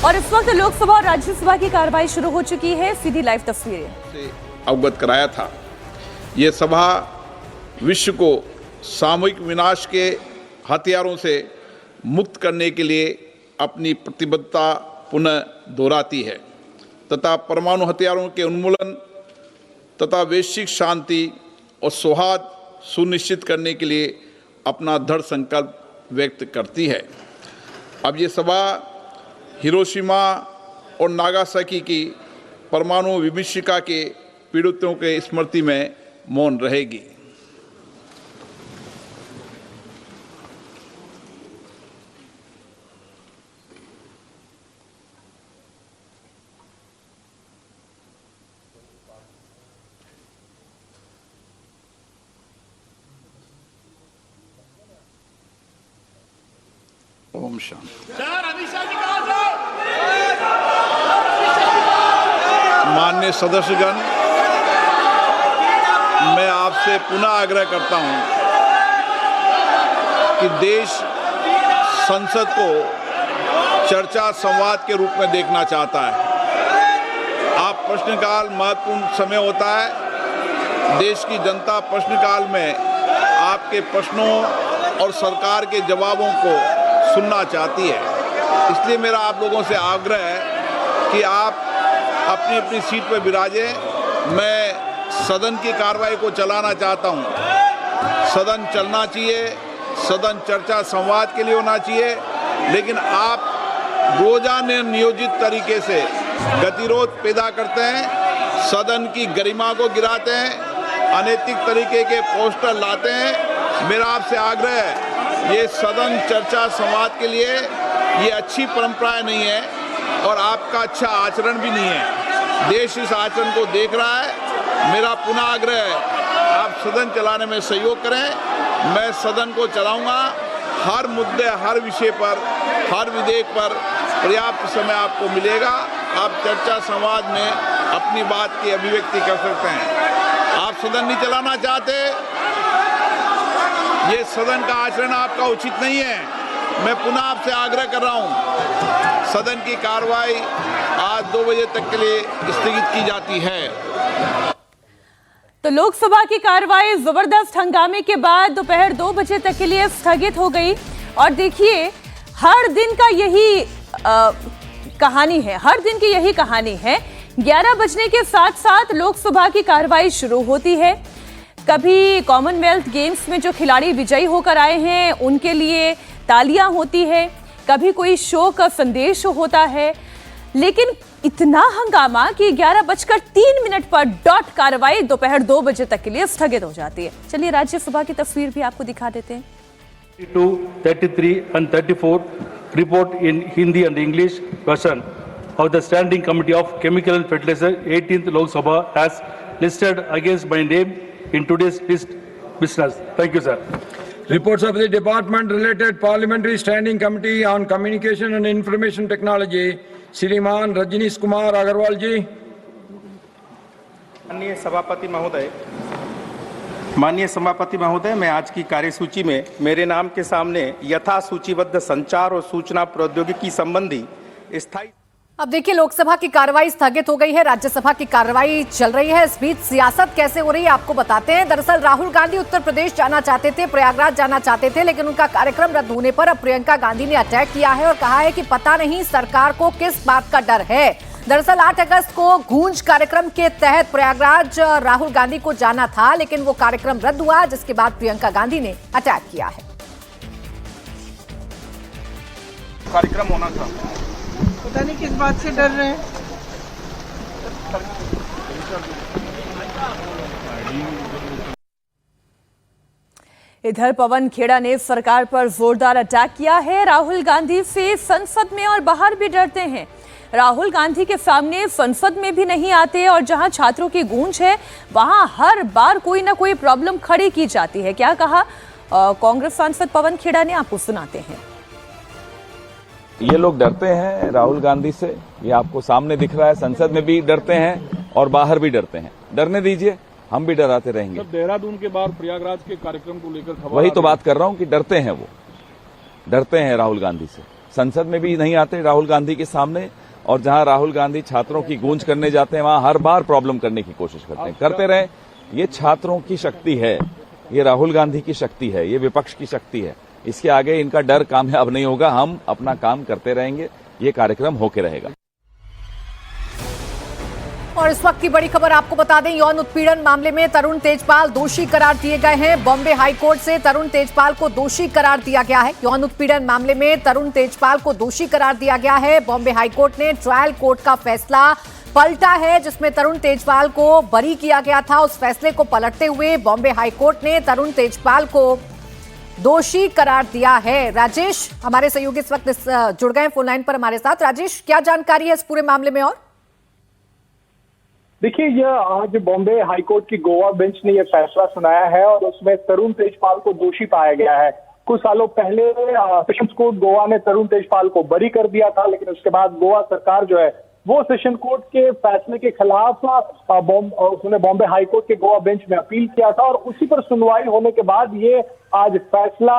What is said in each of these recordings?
और इस वक्त लोकसभा और राज्यसभा की कार्रवाई शुरू हो चुकी है। सीधी लाइव तस्वीरें से अवगत कराया था। ये सभा विश्व को सामूहिक विनाश के हथियारों से मुक्त करने के लिए अपनी प्रतिबद्धता पुनः दोहराती है तथा परमाणु हथियारों के उन्मूलन तथा वैश्विक शांति और सौहार्द सुनिश्चित करने के लिए अपना दृढ़ संकल्प व्यक्त करती है। अब ये सभा हिरोशिमा और नागासाकी की परमाणु विभीषिका के पीड़ितों के स्मृति में मौन रहेगी। ओम शांति। माननीय सदस्यगण, मैं आपसे पुनः आग्रह करता हूं कि देश संसद को चर्चा संवाद के रूप में देखना चाहता है। आप प्रश्नकाल महत्वपूर्ण समय होता है। देश की जनता प्रश्नकाल में आपके प्रश्नों और सरकार के जवाबों को सुनना चाहती है। इसलिए मेरा आप लोगों से आग्रह है कि आप अपनी अपनी सीट पर विराजें। मैं सदन की कार्रवाई को चलाना चाहता हूं। सदन चलना चाहिए, सदन चर्चा संवाद के लिए होना चाहिए, लेकिन आप रोजाना नियोजित तरीके से गतिरोध पैदा करते हैं, सदन की गरिमा को गिराते हैं, अनैतिक तरीके के पोस्टर लाते हैं। मेरा आपसे आग्रह है, ये सदन चर्चा संवाद के लिए ये अच्छी परंपराएं नहीं है और आपका अच्छा आचरण भी नहीं है। देश इस आचरण को देख रहा है। मेरा पुनः आग्रह है, आप सदन चलाने में सहयोग करें। मैं सदन को चलाऊंगा। हर मुद्दे, हर विषय पर, हर विधेयक पर पर्याप्त समय आपको मिलेगा। आप चर्चा संवाद में अपनी बात की अभिव्यक्ति कर सकते हैं। आप सदन नहीं चलाना चाहते, ये सदन का आचरण आपका उचित नहीं है। मैं पुनः आपसे आग्रह कर रहा हूं, सदन की कार्रवाई आज 2 बजे तक के लिए स्थगित की जाती है। तो लोकसभा की कार्रवाई जबरदस्त हंगामे के बाद दोपहर 2 बजे तक के लिए स्थगित हो गई। और देखिए, हर दिन का यही कहानी है, हर दिन की यही कहानी है। 11 बजने के साथ साथ लोकसभा की कार्रवाई शुरू होती है। कभी कॉमनवेल्थ गेम्स में जो खिलाड़ी विजयी होकर आए हैं उनके लिए तालियां होती है, कभी कोई शो का संदेश होता है, लेकिन इतना हंगामा कि 11:03 पर डॉट कार्रवाई दोपहर 2 बजे तक के लिए स्थगित हो जाती है। चलिए राज्यसभा की तस्वीर भी आपको दिखा देते हैं। 32, 33 and 34 report in Hindi and English version of the Standing Committee of Chemical and Fertilizer 18th Lok Sabha has listed against my name in today's list business. Thank you, sir. Reports of the Department Related Parliamentary Standing Committee on Communication and Information Technology, श्रीमान रजनीश कुमार अग्रवाल जी। माननीय सभापति महोदय, मैं आज की कार्यसूची में मेरे नाम के सामने यथा सूचीबद्ध संचार और सूचना प्रौद्योगिकी संबंधी स्थायी। अब देखिए, लोकसभा की कार्रवाई स्थगित हो गई है, राज्यसभा की कार्रवाई चल रही है। इस बीच सियासत कैसे हो रही है आपको बताते हैं। दरअसल राहुल गांधी उत्तर प्रदेश जाना चाहते थे, प्रयागराज जाना चाहते थे, लेकिन उनका कार्यक्रम रद्द होने पर अब प्रियंका गांधी ने अटैक किया है और कहा है कि पता नहीं सरकार को किस बात का डर है। दरअसल 8 अगस्त को गूंज कार्यक्रम के तहत प्रयागराज राहुल गांधी को जाना था, लेकिन वो कार्यक्रम रद्द हुआ, जिसके बाद प्रियंका गांधी ने अटैक किया है। कार्यक्रम होना था, पता नहीं किस बात से डर रहे हैं। इधर पवन खेड़ा ने सरकार पर जोरदार अटैक किया है। राहुल गांधी से संसद में और बाहर भी डरते हैं। राहुल गांधी के सामने संसद में भी नहीं आते और जहां छात्रों की गूंज है वहां हर बार कोई ना कोई प्रॉब्लम खड़ी की जाती है। क्या कहा कांग्रेस सांसद पवन खेड़ा ने, आपको सुनाते हैं। ये लोग डरते हैं राहुल गांधी से, ये आपको सामने दिख रहा है। संसद में भी डरते हैं और बाहर भी डरते हैं। डरने दीजिए, हम भी डराते रहेंगे। देहरादून के बाद प्रयागराज के कार्यक्रम को लेकर वही तो बात कर रहा हूं कि डरते हैं, वो डरते हैं राहुल गांधी से। संसद में भी नहीं आते राहुल गांधी के सामने, और जहां राहुल गांधी छात्रों की गूंज करने जाते हैं वहां हर बार प्रॉब्लम करने की कोशिश करते हैं। करते रहे, ये छात्रों की शक्ति है, ये राहुल गांधी की शक्ति है, ये विपक्ष की शक्ति है। इसके आगे इनका डर कामयाब नहीं होगा। हम अपना काम करते रहेंगे, ये कार्यक्रम होके रहेगा। और इस वक्त की बड़ी खबर आपको बता दें, यौन उत्पीड़न मामले में तरुण तेजपाल दोषी करार दिए गए हैं। बॉम्बे हाईकोर्ट से तरुण तेजपाल को दोषी करार दिया गया है। यौन उत्पीड़न मामले में तरुण तेजपाल को दोषी करार दिया गया है। बॉम्बे हाईकोर्ट ने ट्रायल कोर्ट का फैसला पलटा है, जिसमें तरुण तेजपाल को बरी किया गया था। उस फैसले को पलटते हुए बॉम्बे हाईकोर्ट ने तरुण तेजपाल को दोषी करार दिया है। राजेश हमारे सहयोगी इस वक्त जुड़ गए फोन लाइन पर हमारे साथ। राजेश, क्या जानकारी है इस पूरे मामले में? और देखिए, यह आज बॉम्बे हाईकोर्ट की गोवा बेंच ने यह फैसला सुनाया है और उसमें तरुण तेजपाल को दोषी पाया गया है। कुछ सालों पहले सेशंस कोर्ट गोवा ने तरुण तेजपाल को बरी कर दिया था, लेकिन उसके बाद गोवा सरकार जो है वो सेशन कोर्ट के फैसले के खिलाफ उसने बॉम्बे हाईकोर्ट के गोवा बेंच में अपील किया था, और उसी पर सुनवाई होने के बाद ये आज फैसला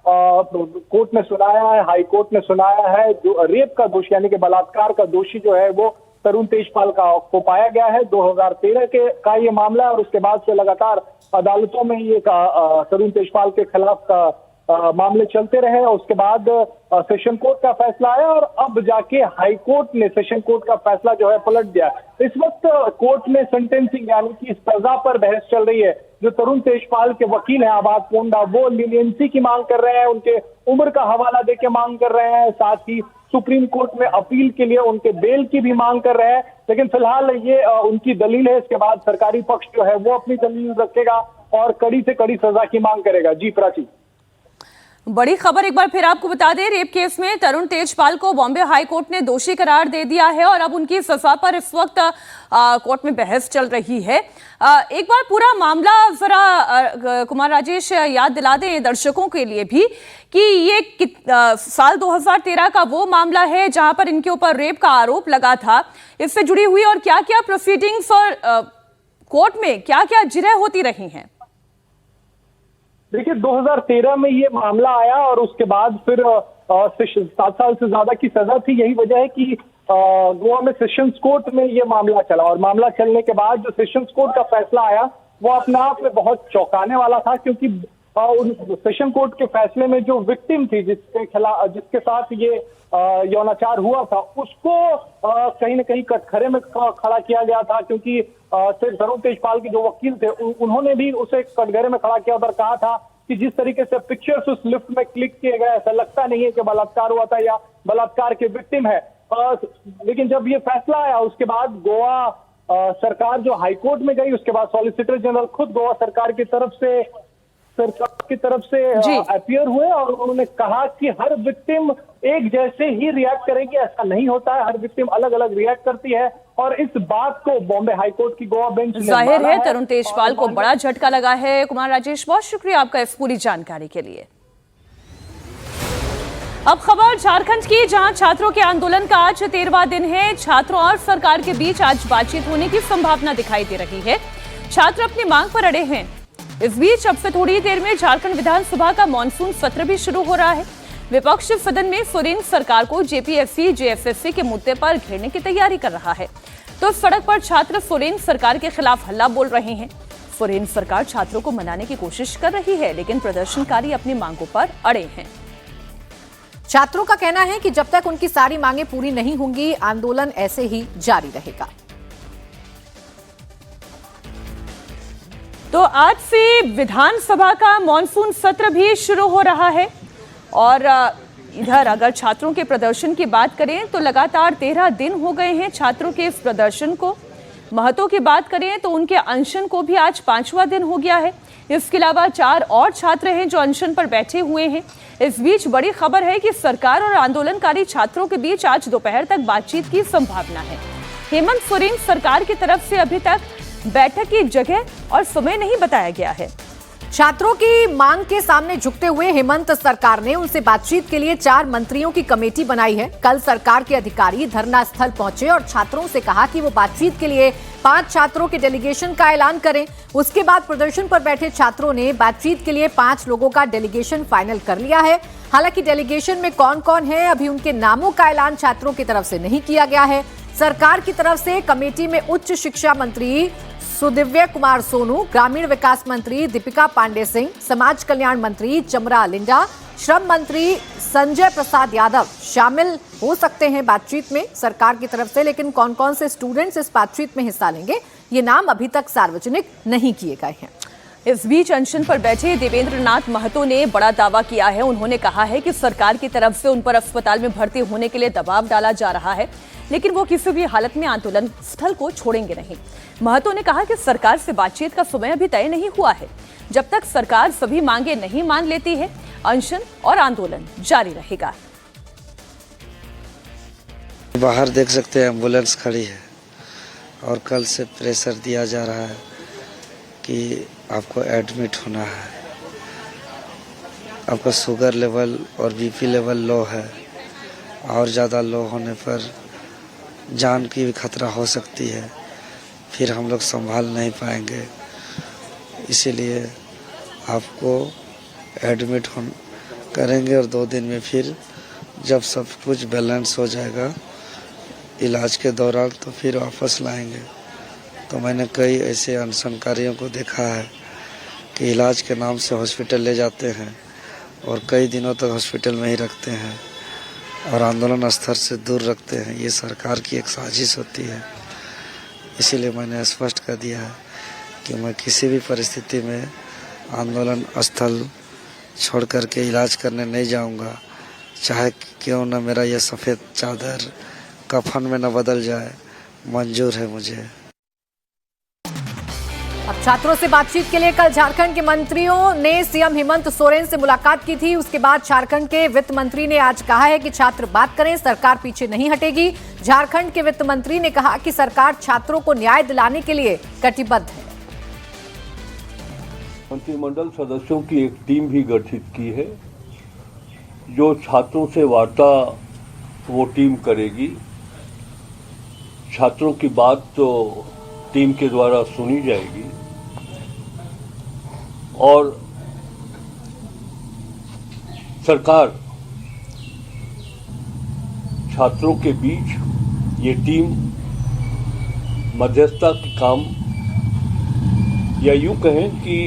कोर्ट ने सुनाया है, हाईकोर्ट ने सुनाया है। जो रेप का दोषी यानी कि बलात्कार का दोषी जो है वो तरुण तेजपाल को पाया गया है। 2013 का ये मामला है और उसके बाद से लगातार अदालतों में ये तरुण तेजपाल के खिलाफ मामले चलते रहे। और उसके बाद सेशन कोर्ट का फैसला आया और अब जाके हाई कोर्ट ने सेशन कोर्ट का फैसला जो है पलट दिया। इस वक्त कोर्ट में सेंटेंसिंग यानी कि सजा पर बहस चल रही है। जो तरुण तेजपाल के वकील हैं आबाद पोंडा, वो लीनियंसी की मांग कर रहे हैं, उनके उम्र का हवाला देके मांग कर रहे हैं, साथ ही सुप्रीम कोर्ट में अपील के लिए उनके बेल की भी मांग कर रहे हैं। लेकिन फिलहाल ये उनकी दलील है। इसके बाद सरकारी पक्ष जो है वो अपनी दलील रखेगा और कड़ी से कड़ी सजा की मांग करेगा। जी प्राची, बड़ी खबर एक बार फिर आपको बता दें, रेप केस में तरुण तेजपाल को बॉम्बे हाई कोर्ट ने दोषी करार दे दिया है और अब उनकी सजा पर इस वक्त कोर्ट में बहस चल रही है। एक बार पूरा मामला जरा कुमार राजेश याद दिला दें दर्शकों के लिए भी कि ये साल 2013 का वो मामला है जहां पर इनके ऊपर रेप का आरोप लगा था। इससे जुड़ी हुई और क्या क्या प्रोसीडिंग्स और कोर्ट में क्या क्या जिरह होती रही हैं? देखिए, 2013 में ये मामला आया और उसके बाद फिर 7 साल से ज्यादा की सजा थी। यही वजह है कि गोवा में सेशंस कोर्ट में ये मामला चला और मामला चलने के बाद जो सेशंस कोर्ट का फैसला आया वो अपने आप में बहुत चौंकाने वाला था, क्योंकि सेशन कोर्ट के फैसले में जो विक्टिम थी जिसके साथ ये यौनाचार हुआ था उसको कहीं न कहीं कटघरे में खड़ा किया गया था, क्योंकि तरुण तेजपाल के जो वकील थे उन्होंने भी उसे कटघरे में खड़ा किया और कहा था कि जिस तरीके से पिक्चर्स उस लिफ्ट में क्लिक किए गए ऐसा लगता नहीं है कि बलात्कार हुआ था या बलात्कार के विक्टिम है। लेकिन जब ये फैसला आया उसके बाद गोवा सरकार जो हाईकोर्ट में गई, उसके बाद सॉलिसिटर जनरल खुद गोवा सरकार की तरफ से अपीयर हुए और उन्होंने कहा कि हर विक्टिम एक जैसे ही रिएक्ट करेगी, ऐसा नहीं होता है, हर विक्टिम अलग अलग रिएक्ट करती है। और इस बात को बॉम्बे हाईकोर्ट की गोवा बेंच ने जाहिर है तरुण तेजपाल को बड़ा झटका लगा है। कुमार राजेश, बहुत शुक्रिया आपका इस पूरी जानकारी के लिए। अब खबर झारखंड की, जहां छात्रों के आंदोलन का आज 13वां दिन है। छात्रों और सरकार के बीच आज बातचीत होने की संभावना दिखाई दे रही है। छात्र अपनी मांग पर अड़े हैं। इस बीच अब से थोड़ी देर में झारखंड विधानसभा का मॉनसून सत्र भी शुरू हो रहा है। विपक्ष सदन में सोरेन सरकार को जेपीएससी जेएफएससी के मुद्दे पर घेरने की तैयारी कर रहा है, तो सड़क पर छात्र सोरेन सरकार के खिलाफ हल्ला बोल रहे हैं। सोरेन सरकार छात्रों को मनाने की कोशिश कर रही है, लेकिन प्रदर्शनकारी अपनी मांगों पर अड़े हैं। छात्रों का कहना है कि जब तक उनकी सारी मांगें पूरी नहीं होंगी आंदोलन ऐसे ही जारी रहेगा। तो आज से विधानसभा का मॉनसून सत्र भी शुरू हो रहा है और इधर अगर छात्रों के प्रदर्शन की बात करें तो लगातार 13 दिन हो गए हैं छात्रों के इस प्रदर्शन को। महतो की बात करें तो उनके अनशन को भी आज 5वां दिन हो गया है। इसके अलावा 4 और छात्र हैं जो अनशन पर बैठे हुए हैं। इस बीच बड़ी खबर है कि सरकार और आंदोलनकारी छात्रों के बीच आज दोपहर तक बातचीत की संभावना है। हेमंत सोरेन सरकार की तरफ से अभी तक बैठक की जगह और समय नहीं बताया गया है। छात्रों की मांग के सामने झुकते हुए हेमंत सरकार ने उनसे बातचीत के लिए 4 मंत्रियों की कमेटी बनाई है। कल सरकार के अधिकारी धरना स्थल पहुंचे और छात्रों से कहा कि वो बातचीत के लिए 5 छात्रों के डेलीगेशन का ऐलान करें। उसके बाद प्रदर्शन पर बैठे छात्रों ने बातचीत के लिए 5 लोगों का डेलीगेशन फाइनल कर लिया है। हालांकि डेलीगेशन में कौन कौन है, अभी उनके नामों का ऐलान छात्रों की तरफ से नहीं किया गया है। सरकार की तरफ से कमेटी में उच्च शिक्षा मंत्री सुदिव्य कुमार सोनू, ग्रामीण विकास मंत्री दीपिका पांडे सिंह, समाज कल्याण मंत्री चमरा लिंडा, श्रम मंत्री संजय प्रसाद यादव शामिल हो सकते हैं बातचीत में सरकार की तरफ से। लेकिन कौन कौन से स्टूडेंट्स इस बातचीत में हिस्सा लेंगे, ये नाम अभी तक सार्वजनिक नहीं किए गए हैं। इस बीच अनशन पर बैठे देवेंद्र नाथ महतो ने बड़ा दावा किया है। उन्होंने कहा है कि सरकार की तरफ से उन पर अस्पताल में भर्ती होने के लिए दबाव डाला जा रहा है, लेकिन वो किसी भी हालत में आंदोलन स्थल को छोड़ेंगे नहीं। महतो ने कहा कि सरकार से बातचीत का समय अभी तय नहीं हुआ है। जब तक सरकार सभी मांगे नहीं मान लेती है, अनशन और आंदोलन जारी रहेगा। बाहर देख सकते हैं एम्बुलेंस खड़ी है और कल से प्रेशर दिया जा रहा है कि आपको एडमिट होना है, आपका शुगर लेवल और बीपी लेवल लो है और ज़्यादा लो होने पर जान की भी खतरा हो सकती है, फिर हम लोग संभाल नहीं पाएंगे। इसीलिए आपको एडमिट करेंगे और 2 दिन में फिर जब सब कुछ बैलेंस हो जाएगा इलाज के दौरान तो फिर वापस लाएंगे। तो मैंने कई ऐसे अनशनकारियों को देखा है कि इलाज के नाम से हॉस्पिटल ले जाते हैं और कई दिनों तक हॉस्पिटल में ही रखते हैं और आंदोलन स्थल से दूर रखते हैं। ये सरकार की एक साजिश होती है। इसीलिए मैंने स्पष्ट कर दिया है कि मैं किसी भी परिस्थिति में आंदोलन स्थल छोड़ करके इलाज करने नहीं जाऊंगा, चाहे क्यों न मेरा ये सफ़ेद चादर कफन में न बदल जाए, मंजूर है मुझे। अब छात्रों से बातचीत के लिए कल झारखंड के मंत्रियों ने सीएम हेमंत सोरेन से मुलाकात की थी। उसके बाद झारखंड के वित्त मंत्री ने आज कहा है कि छात्र बात करें, सरकार पीछे नहीं हटेगी। झारखंड के वित्त मंत्री ने कहा कि सरकार छात्रों को न्याय दिलाने के लिए कटिबद्ध है। मंत्रिमंडल सदस्यों की एक टीम भी गठित की है जो छात्रों से वार्ता वो टीम करेगी। छात्रों की बात तो टीम के द्वारा सुनी जाएगी और सरकार छात्रों के बीच ये टीम मध्यस्थता की काम, या यूं कहें कि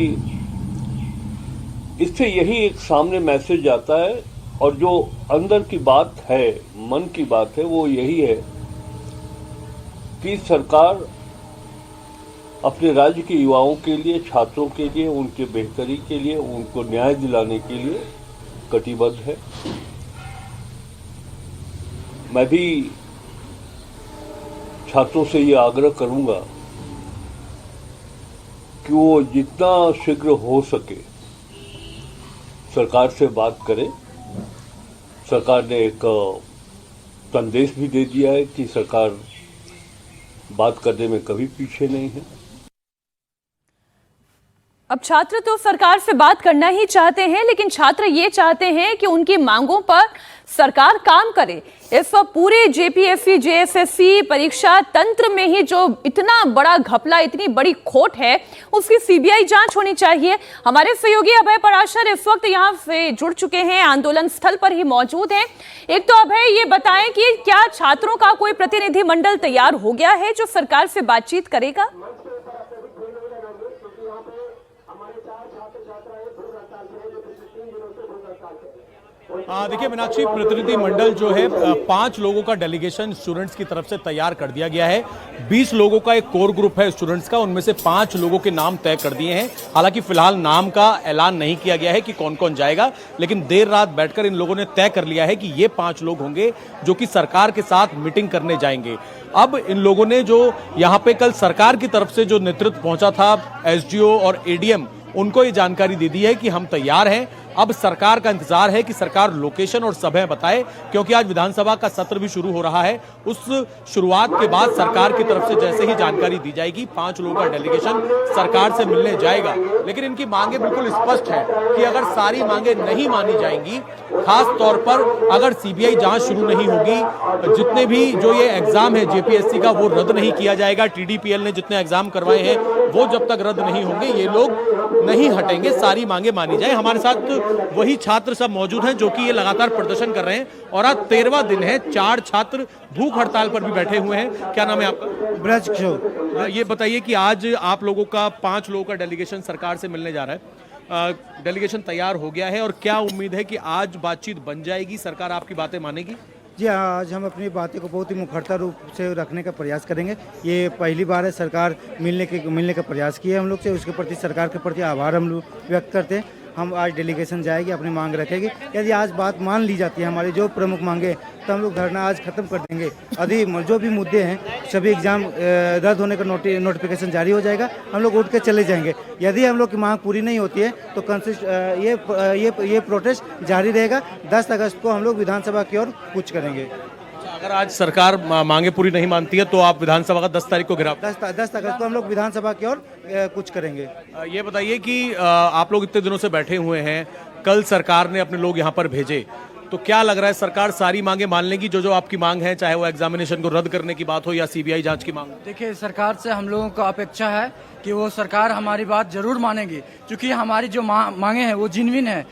इससे यही एक सामने मैसेज आता है और जो अंदर की बात है, मन की बात है, वो यही है कि सरकार अपने राज्य के युवाओं के लिए, छात्रों के लिए, उनके बेहतरी के लिए, उनको न्याय दिलाने के लिए कटिबद्ध है। मैं भी छात्रों से ये आग्रह करूंगा कि वो जितना शीघ्र हो सके सरकार से बात करें। सरकार ने एक संदेश भी दे दिया है कि सरकार बात करने में कभी पीछे नहीं है। अब छात्र तो सरकार से बात करना ही चाहते हैं, लेकिन छात्र ये चाहते हैं कि उनकी मांगों पर सरकार काम करे। इस पूरे जेपीएससी जेएसएससी परीक्षा तंत्र में ही जो इतना बड़ा घपला, इतनी बड़ी खोट है, उसकी सीबीआई जांच होनी चाहिए। हमारे सहयोगी अभय पराशर इस वक्त यहाँ से जुड़ चुके हैं, आंदोलन स्थल पर ही मौजूद हैं। एक तो अभय, ये बताएं कि क्या छात्रों का कोई प्रतिनिधि मंडल तैयार हो गया है जो सरकार से बातचीत करेगा? देखिए मीनाक्षी, प्रतिनिधि मंडल जो है 5 लोगों का डेलीगेशन स्टूडेंट्स की तरफ से तैयार कर दिया गया है। 20 लोगों का एक कोर ग्रुप है स्टूडेंट्स का, उनमें से 5 लोगों के नाम तय कर दिए हैं। हालांकि फिलहाल नाम का ऐलान नहीं किया गया है कि कौन कौन जाएगा, लेकिन देर रात बैठकर इन लोगों ने तय कर लिया है कि ये 5 लोग होंगे जो कि सरकार के साथ मीटिंग करने जाएंगे। अब इन लोगों ने जो यहाँ पे कल सरकार की तरफ से जो नेतृत्व पहुंचा था, एसडीओ और एडीएम, उनको ये जानकारी दे दी है कि हम तैयार हैं, अब सरकार का इंतजार है कि सरकार लोकेशन और समय बताए, क्योंकि आज विधानसभा का सत्र भी शुरू हो रहा है। उस शुरुआत के बाद सरकार की तरफ से जैसे ही जानकारी दी जाएगी 5 लोगों का डेलीगेशन सरकार से मिलने जाएगा। लेकिन इनकी मांगे बिल्कुल स्पष्ट है कि अगर सारी मांगे नहीं मानी जाएंगी, खास तौर पर अगर सीबीआई जांच शुरू नहीं होगी, जितने भी जो ये एग्जाम है जेपीएससी का वो रद्द नहीं किया जाएगा, टीडीपीएल ने जितने एग्जाम करवाए हैं वो जब तक रद्द नहीं होंगे ये लोग नहीं हटेंगे, सारी मांगे मानी जाए। हमारे साथ वही छात्र सब मौजूद हैं जो कि ये लगातार प्रदर्शन कर रहे हैं और आज 13वां दिन है। 4 छात्र भूख हड़ताल पर भी बैठे हुए हैं। क्या नाम है आपका? ब्रज किशोर। ये बताइए कि आज आप लोगों का 5 लोगों का डेलीगेशन सरकार से मिलने जा रहा है, डेलीगेशन तैयार हो गया है और क्या उम्मीद है कि आज बातचीत बन जाएगी, सरकार आपकी बातें मानेगी? जी हाँ, आज हम अपनी बातें को बहुत ही मुखरता रूप से रखने का प्रयास करेंगे। ये पहली बार है सरकार मिलने का प्रयास किया हम लोग से, उसके प्रति सरकार के प्रति आभार हम लोग व्यक्त करते हैं। हम आज डेलीगेशन जाएगी, अपनी मांग रखेगी। यदि आज बात मान ली जाती है हमारी जो प्रमुख मांगे, तो हम लोग धरना आज खत्म कर देंगे। यदि जो भी मुद्दे हैं सभी एग्जाम रद्द होने का नोटिफिकेशन जारी हो जाएगा, हम लोग उठ के चले जाएंगे। यदि हम लोग की मांग पूरी नहीं होती है तो ये प्रोटेस्ट जारी रहेगा। 10 अगस्त को हम लोग विधानसभा की ओर कूच करेंगे। अगर आज सरकार मांगे पूरी नहीं मानती है तो आप विधानसभा का 10 तारीख को घेराव? 10 अगस्त को हम लोग विधानसभा की ओर कुछ करेंगे। ये बताइए कि आप लोग इतने दिनों से बैठे हुए हैं, कल सरकार ने अपने लोग यहाँ पर भेजे, तो क्या लग रहा है सरकार सारी मांगे मान लेगी जो आपकी मांग है, चाहे वो एग्जामिनेशन को रद्द करने की बात हो या सीबीआई जांच की मांग? देखिए, सरकार से हम लोगों को अपेक्षा है कि वो सरकार हमारी बात जरूर मानेगी, क्योंकि हमारी जो मांगे हैं वो जेन्युइन है।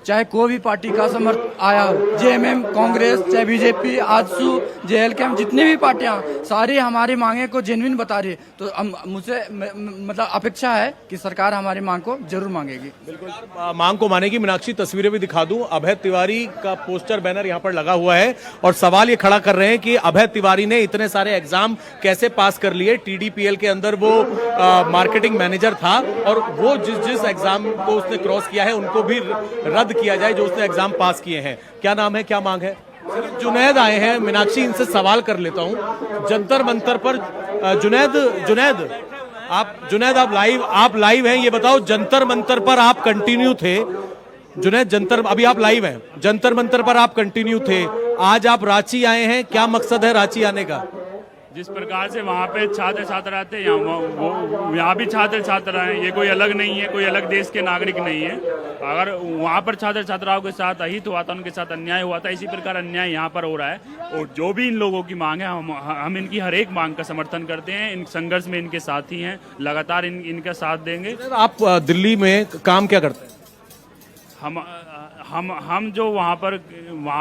चाहे कोई भी पार्टी का समर्थन आया हो, जेएमएम, कांग्रेस, चाहे बीजेपी, आजसू, जेएलके, जितनी भी पार्टियां, सारी हमारी मांगे को जेन्युइन बता रही है। तो मुझे मतलब अपेक्षा है कि सरकार हमारी मांग को जरूर मांगेगी। बिल्कुल मांग को मानेगी। मीनाक्षी, तस्वीरें भी दिखा दूं, अभय तिवारी का पोस्टर बैनर यहाँ पर लगा हुआ है और सवाल ये खड़ा कर रहे हैं कि अभय तिवारी ने इतने सारे एग्जाम कैसे पास कर लिए। टीडीपीएल के अंदर वो मार्केटिंग मैनेजर था और वो जिस एग्जाम को उसने क्रॉस किया है उनको भी रद्द किया जाए जो उसने एग्जाम पास किए हैं। क्या नाम है, क्या मांग है? जुनैद आए हैं। मीनाक्षी, इनसे सवाल कर लेता हूं। जंतर मंतर पर जुनैद आप लाइव हैं, ये बताओ जंतर मंतर पर आप कंटिन्यू थे। जुनैद, अभी आप लाइव हैं, जंतर मंतर पर आप कंटिन्यू थे, आज आप रांची आए हैं, क्या मकसद है रांची आने का? जिस प्रकार से वहाँ पे छात्र आते हैं, यहाँ भी छात्र हैं। ये कोई अलग नहीं है, कोई अलग देश के नागरिक नहीं है। अगर वहाँ पर छात्राओं के साथ अहित हुआ था, उनके साथ अन्याय हुआ था, इसी प्रकार अन्याय यहाँ पर हो रहा है। और जो भी इन लोगों की मांग है, हम इनकी हर एक मांग का समर्थन करते हैं। इन संघर्ष में इनके साथी हैं, लगातार इनका साथ देंगे। आप दिल्ली में काम क्या करते हैं? हम जो वहाँ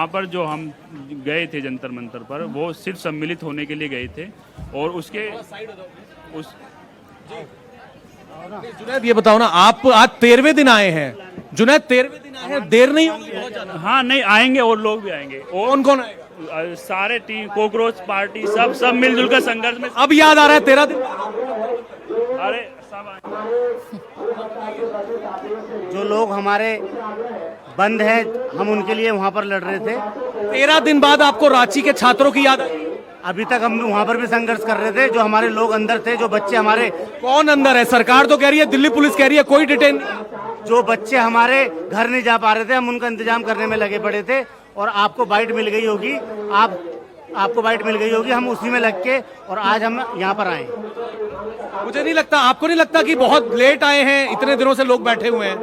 पर जो हम गए थे जंतर मंतर पर, वो सिर्फ सम्मिलित होने के लिए गए थे। और उसके जुनैद, ये बताओ ना, आप आज 13वें दिन आए हैं। जुनैद, 13वें दिन आए हैं, देर नहीं होगी बहुत ज्यादा? हाँ, नहीं आएंगे और लोग भी आएंगे। कौन कौन आएगा? सारे टीम, कॉकरोच पार्टी, सब मिलजुल कर संघर्ष में। अब याद आ रहा है 13 दिन? अरे सब जो लोग हमारे बंद है, हम उनके लिए वहाँ पर लड़ रहे थे। 13 दिन बाद आपको रांची के छात्रों की याद आई? अभी तक हम वहाँ पर भी संघर्ष कर रहे थे। जो हमारे लोग अंदर थे, जो बच्चे हमारे। कौन अंदर है? सरकार तो कह रही है, दिल्ली पुलिस कह रही है कोई डिटेन नहीं। जो बच्चे हमारे घर नहीं जा पा रहे थे, हम उनका इंतजाम करने में लगे पड़े थे। और आपको बाइट मिल गई होगी, आपको बाइट मिल गई होगी, हम उसी में लग के और आज हम यहाँ पर आए। मुझे नहीं लगता, आपको नहीं लगता कि बहुत लेट आए हैं? इतने दिनों से लोग बैठे हुए हैं।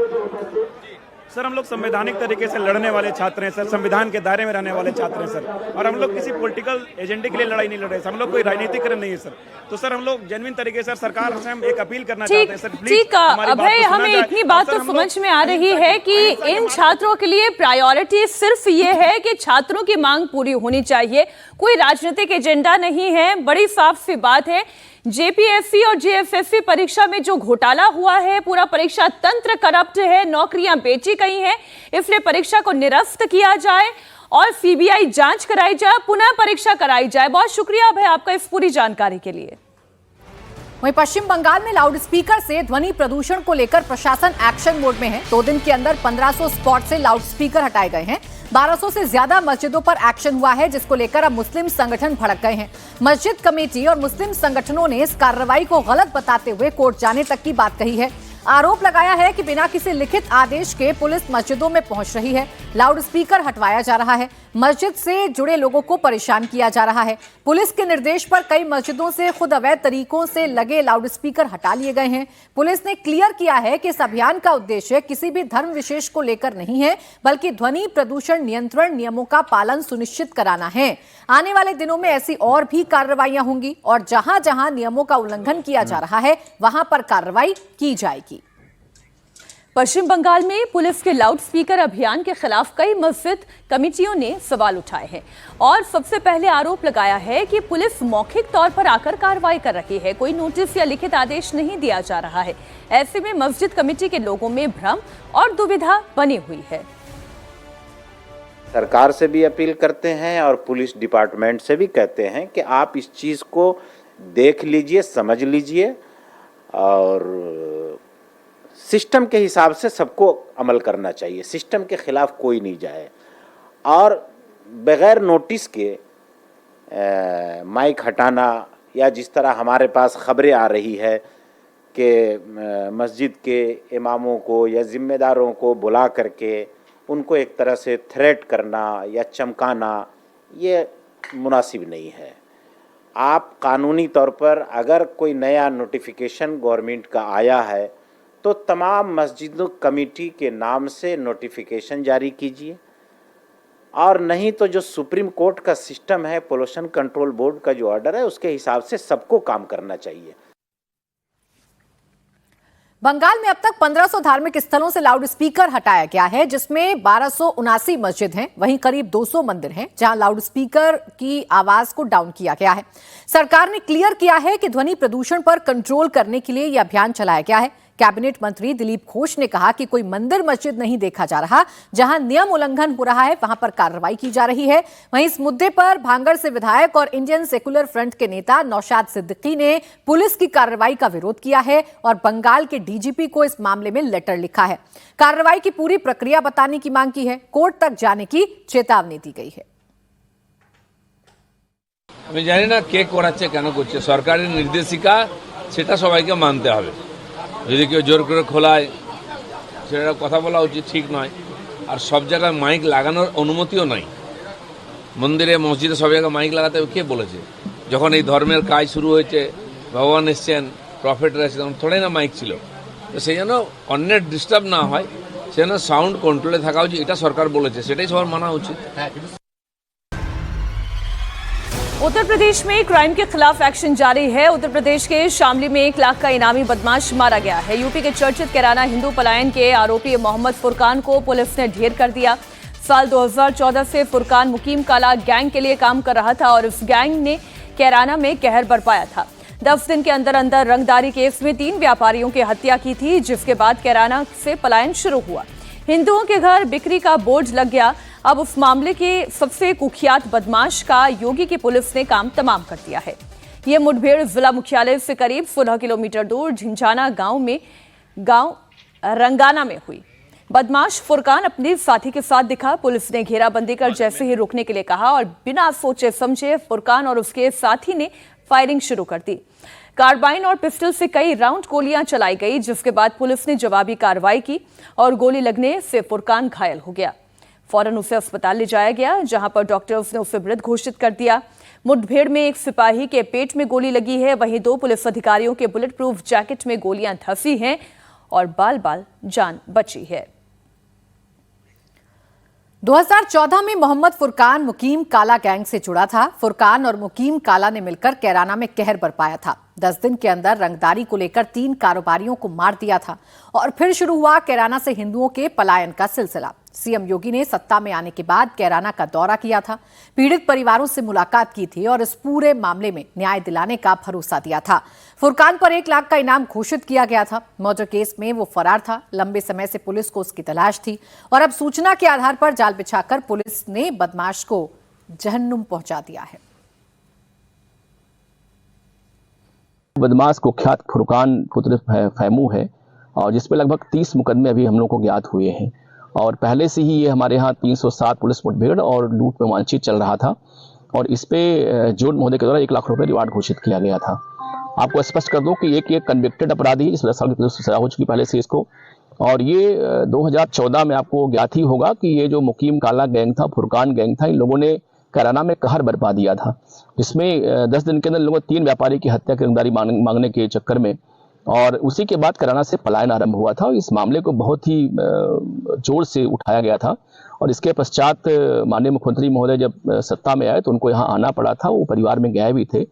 सर, हम लोग संवैधानिक तरीके से लड़ने वाले छात्र हैं सर, संविधान के दायरे में रहने वाले छात्र हैं सर। और हम लोग किसी पॉलिटिकल एजेंडे के लिए लड़ाई नहीं लड़ रहे सर, हम लोग कोई राजनीतिकरण नहीं है सर। तो सर, हम लोग जेन्युइन तरीके से सरकार से हम एक अपील करना चाहते हैं सर, प्लीज। ठीक, अभय, हमें इतनी बात तो समझ में आ रही है कि इन छात्रों के लिए प्रायोरिटी सिर्फ ये है कि छात्रों की मांग पूरी होनी चाहिए, कोई राजनीतिक एजेंडा नहीं है। बड़ी साफ सी बात है, जेपीएससी और जेएफएससी परीक्षा में जो घोटाला हुआ है, पूरा परीक्षा तंत्र करप्ट है, नौकरियां बेची गई हैं, इसलिए परीक्षा को निरस्त किया जाए और सीबीआई जांच कराई जाए, पुनः परीक्षा कराई जाए। बहुत शुक्रिया अभय आपका इस पूरी जानकारी के लिए। वहीं पश्चिम बंगाल में लाउडस्पीकर से ध्वनि प्रदूषण को लेकर प्रशासन एक्शन मोड में है। 2 दिन के अंदर 1500 स्पॉट से लाउडस्पीकर हटाए गए हैं। 1200 से ज्यादा मस्जिदों पर एक्शन हुआ है, जिसको लेकर अब मुस्लिम संगठन भड़क गए हैं। मस्जिद कमेटी और मुस्लिम संगठनों ने इस कार्रवाई को गलत बताते हुए कोर्ट जाने तक की बात कही है। आरोप लगाया है कि बिना किसी लिखित आदेश के पुलिस मस्जिदों में पहुंच रही है, लाउडस्पीकर हटवाया जा रहा है, मस्जिद से जुड़े लोगों को परेशान किया जा रहा है। पुलिस के निर्देश पर कई मस्जिदों से खुद अवैध तरीकों से लगे लाउडस्पीकर हटा लिए गए हैं। पुलिस ने क्लियर किया है कि इस अभियान का उद्देश्य किसी भी धर्म विशेष को लेकर नहीं है, बल्कि ध्वनि प्रदूषण नियंत्रण नियमों का पालन सुनिश्चित कराना है। आने वाले दिनों में ऐसी और भी कार्रवाइयां होंगी और जहां जहां नियमों का उल्लंघन किया जा रहा है वहां पर कार्रवाई की जाएगी। पश्चिम बंगाल में पुलिस के लाउडस्पीकर अभियान के खिलाफ कई मस्जिद कमेटियों ने सवाल उठाए हैं और सबसे पहले आरोप लगाया है कि पुलिस मौखिक तौर पर आकर कार्रवाई कर रही है, कोई नोटिस या लिखित आदेश नहीं दिया जा रहा है। ऐसे में मस्जिद कमेटी के लोगों में भ्रम और दुविधा बनी हुई है। सरकार से भी अपील करते हैं और पुलिस डिपार्टमेंट से भी कहते हैं कि आप इस चीज़ को देख लीजिए, समझ लीजिए और सिस्टम के हिसाब से सबको अमल करना चाहिए। सिस्टम के खिलाफ कोई नहीं जाए और बगैर नोटिस के माइक हटाना या जिस तरह हमारे पास खबरें आ रही है कि मस्जिद के इमामों को या ज़िम्मेदारों को बुला करके उनको एक तरह से थ्रेट करना या चमकाना, ये मुनासिब नहीं है। आप कानूनी तौर पर अगर कोई नया नोटिफिकेशन गवर्नमेंट का आया है तो तमाम मस्जिदों कमेटी के नाम से नोटिफिकेशन जारी कीजिए और नहीं तो जो सुप्रीम कोर्ट का सिस्टम है, पोल्यूशन कंट्रोल बोर्ड का जो ऑर्डर है, उसके हिसाब से सबको काम करना चाहिए। बंगाल में अब तक 1500 धार्मिक स्थलों से लाउडस्पीकर हटाया गया है, जिसमें 1279 मस्जिद हैं। वहीं करीब 200 मंदिर हैं जहां लाउडस्पीकर की आवाज को डाउन किया गया है। सरकार ने क्लियर किया है कि ध्वनि प्रदूषण पर कंट्रोल करने के लिए यह अभियान चलाया गया है। कैबिनेट मंत्री दिलीप घोष ने कहा कि कोई मंदिर मस्जिद नहीं देखा जा रहा, जहां नियम उल्लंघन हो रहा है वहां पर कार्रवाई की जा रही है। वहीं इस मुद्दे पर भांगड़ से विधायक और इंडियन सेकुलर फ्रंट के नेता नौशाद सिद्दीकी ने पुलिस की कार्रवाई का विरोध किया है और बंगाल के डीजीपी को इस मामले में लेटर लिखा है। कार्रवाई की पूरी प्रक्रिया बताने की मांग की है। कोर्ट तक जाने की चेतावनी दी गई है। আমি জানি না কে করাচ্ছে, কেন করছে। সরকারের নির্দেশিকা সেটা সবাইকে মানতে হবে। যদি কেউ জোর করে খোলায় সেটা কথা বলা উচিত, ঠিক নয়। আর সব জায়গায় মাইক লাগানোর অনুমতিও নাই। মন্দিরে মসজিদে সব জায়গায় মাইক লাগাতে কে বলেছে? যখন এই ধর্মের কাজ শুরু হয়েছে, ভগবান এসছেন, প্রফেটরা এসেছেন, তখন থোড়াই না মাইক ছিল। তো সেই জন্য অন্যের ডিস্টার্ব না হয়, সেজন্য সাউন্ড কন্ট্রোলে থাকা উচিত। এটা সরকার বলেছে, সেটাই সবার মানা উচিত। उत्तर प्रदेश में क्राइम के खिलाफ एक्शन जारी है। उत्तर प्रदेश के शामली में 1 लाख का इनामी बदमाश मारा गया है। यूपी के चर्चित कैराना हिंदू पलायन के आरोपी मोहम्मद फुरकान को पुलिस ने ढेर कर दिया। साल 2014 से फुरकान मुकीम काला गैंग के लिए काम कर रहा था और इस गैंग ने कैराना में कहर बरपाया था। 10 दिन के अंदर अंदर रंगदारी केस में 3 व्यापारियों की हत्या की थी, जिसके बाद कैराना से पलायन शुरू हुआ। हिंदुओं के घर बिक्री का बोर्ड लग गया। अब उस मामले के सबसे कुख्यात बदमाश का योगी की पुलिस ने काम तमाम कर दिया है। ये मुठभेड़ जिला मुख्यालय से करीब 16 किलोमीटर दूर झिंझाना गांव रंगाना में हुई। बदमाश फुरकान अपने साथी के साथ दिखा। पुलिस ने घेराबंदी कर जैसे ही रुकने के लिए कहा और बिना सोचे समझे फुरकान और उसके साथी ने फायरिंग शुरू कर दी। कार्बाइन और पिस्टल से कई राउंड गोलियां चलाई गई, जिसके बाद पुलिस ने जवाबी कार्रवाई की और गोली लगने से फुरकान घायल हो गया। फौरन उसे अस्पताल ले जाया गया, जहां पर डॉक्टर्स ने उसे मृत घोषित कर दिया। मुठभेड़ में एक सिपाही के पेट में गोली लगी है, वहीं 2 पुलिस अधिकारियों के बुलेट प्रूफ जैकेट में गोलियां धंसी हैं और बाल बाल जान बची है। 2014 में मोहम्मद फुरकान मुकीम काला गैंग से जुड़ा था। फुरकान और मुकीम काला ने मिलकर कैराना में कहर बरपाया था। 10 दिन के अंदर रंगदारी को लेकर 3 कारोबारियों को मार दिया था और फिर शुरू हुआ कैराना से हिंदुओं के पलायन का सिलसिला। सीएम योगी ने सत्ता में आने के बाद कैराना का दौरा किया था, पीड़ित परिवारों से मुलाकात की थी और इस पूरे मामले में न्याय दिलाने का भरोसा दिया था। फुरकान पर 1 लाख का इनाम घोषित किया गया था। मर्डर केस में वो फरार था। लंबे समय से पुलिस को उसकी तलाश थी और अब सूचना के आधार पर जाल बिछाकर पुलिस ने बदमाश को जहन्नुम पहुंचा दिया है। बदमाश कुख्यात फुरकान पुत्र फैमू है और जिसपे लगभग 30 मुकदमे अभी हम लोग को ज्ञात हुए हैं और पहले से ही ये हमारे यहाँ 307 पुलिस मुठभेड़ और लूट में वांछित चल रहा था और इस पे जोन महोदय के द्वारा 1 लाख रुपए रिवार्ड घोषित किया गया था। आपको स्पष्ट कर दूं कि ये कन्विक्टेड अपराधी है, 10 साल की सजा हो चुकी पहले से इसको, और ये 2014 में आपको ज्ञात ही होगा कि ये जो मुकीम काला गैंग था, फुरकान गैंग था, इन लोगों ने कैराना में कहर बरपा दिया था। इसमें 10 दिन के अंदर लोगों ने 3 व्यापारी की हत्या की रंगदारी मांगने के चक्कर में, और उसी के बाद कैराना से पलायन आरंभ हुआ था। इस मामले को बहुत ही जोर से उठाया गया था और इसके पश्चात माननीय मुख्यमंत्री महोदय जब सत्ता में आए तो उनको यहाँ आना पड़ा था। वो परिवार में गए भी थे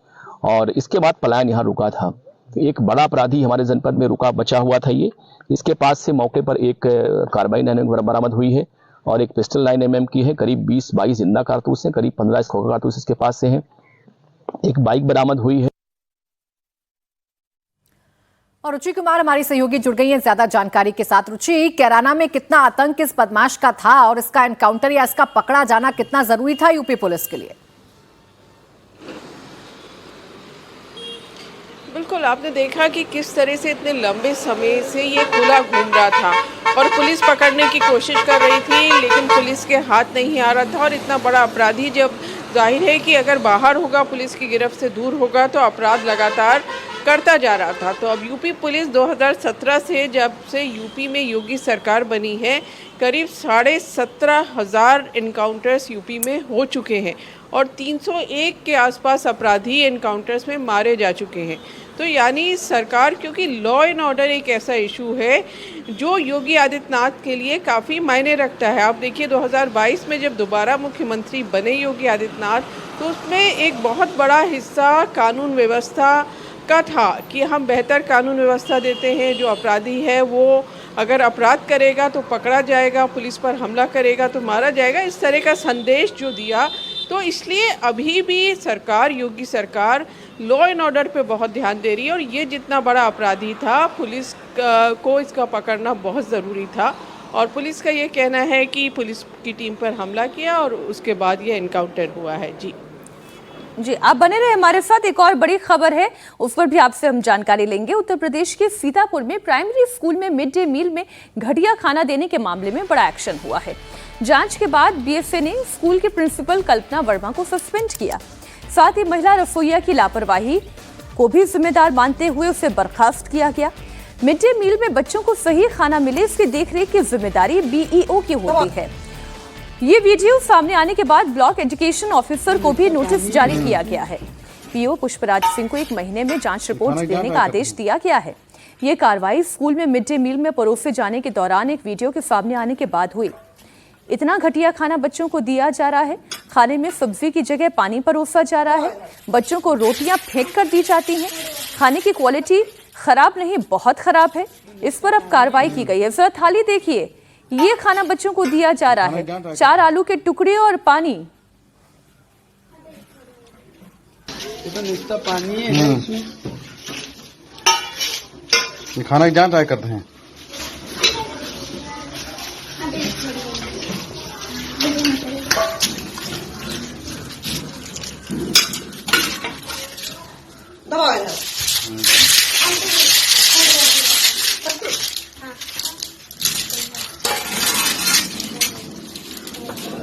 और इसके बाद पलायन यहाँ रुका था। एक बड़ा अपराधी हमारे जनपद में रुका बचा हुआ था ये। इसके पास से मौके पर एक कार्बाइन बरामद हुई है और एक पिस्टल 9 mm की है, करीब 20-22 जिंदा कारतूस है, करीब 15 खोखा कारतूस इसके पास से हैं। एक बाइक बरामद हुई है। और रुचि कुमार हमारी सहयोगी जुड़ गई हैं ज्यादा जानकारी के साथ। रुचि, कैराना में कितना आतंक इस बदमाश का था और इसका एनकाउंटर या इसका पकड़ा जाना कितना जरूरी था यूपी पुलिस के लिए? बिल्कुल, आपने देखा कि किस तरह से इतने लंबे समय से ये खुला घूम रहा था और पुलिस पकड़ने की कोशिश कर रही थी, लेकिन पुलिस के हाथ नहीं आ रहा था। और इतना बड़ा अपराधी जब जाहिर है कि अगर बाहर होगा, पुलिस की गिरफ्त से दूर होगा, तो अपराध लगातार करता जा रहा था। तो अब यूपी पुलिस 2017 से जब से यूपी में योगी सरकार बनी है, करीब 17,500 इनकाउंटर्स यूपी में हो चुके हैं और 301 के आसपास अपराधी इनकाउंटर्स में मारे जा चुके हैं। तो यानी सरकार, क्योंकि लॉ एंड ऑर्डर एक ऐसा इशू है जो योगी आदित्यनाथ के लिए काफ़ी मायने रखता है। आप देखिए 2022 में जब दोबारा मुख्यमंत्री बने योगी आदित्यनाथ, तो उसमें एक बहुत बड़ा हिस्सा कानून व्यवस्था का था कि हम बेहतर कानून व्यवस्था देते हैं। जो अपराधी है वो अगर अपराध करेगा तो पकड़ा जाएगा, पुलिस पर हमला करेगा तो मारा जाएगा, इस तरह का संदेश जो दिया। तो इसलिए अभी भी सरकार, योगी सरकार लॉ एंड ऑर्डर पे बहुत ध्यान दे रही है और ये जितना बड़ा अपराधी था, पुलिस को इसका पकड़ना बहुत ज़रूरी था। और पुलिस का ये कहना है कि पुलिस की टीम पर हमला किया और उसके बाद ये एनकाउंटर हुआ है। जी, आप बने रहे हमारे साथ। एक और बड़ी खबर है, उस पर भी आपसे हम जानकारी लेंगे। उत्तर प्रदेश के सीतापुर में प्राइमरी स्कूल में मिड डे मील में घटिया खाना देने के मामले में बड़ा एक्शन हुआ है। जांच के बाद बीएसए ने स्कूल के प्रिंसिपल कल्पना वर्मा को सस्पेंड किया। साथ ही महिला रसोइया की लापरवाही को भी जिम्मेदार मानते हुए उसे बर्खास्त किया गया। मिड डे मील में बच्चों को सही खाना मिले, इसकी देखरेख की जिम्मेदारी बीईओ की होती है। ये वीडियो सामने आने के बाद ब्लॉक एजुकेशन ऑफिसर को भी नोटिस जारी किया गया है। पीओ पुष्पराज सिंह को 1 महीने में जांच रिपोर्ट देने का आदेश दिया गया है। ये कार्रवाई स्कूल में मिड डे मील में परोसे जाने के दौरान एक वीडियो के सामने आने के बाद हुई। इतना घटिया खाना बच्चों को दिया जा रहा है, खाने में सब्जी की जगह पानी परोसा जा रहा है, बच्चों को रोटियां फेंक कर दी जाती हैं, खाने की क्वालिटी खराब नहीं बहुत खराब है। इस पर अब कार्रवाई की गई है। जरा थाली देखिए, ये खाना बच्चों को दिया जा रहा है, 4 आलू के टुकड़े और पानी। ये तो निश्चित पानी है इसमें। ये खाना की जांच करते हैं।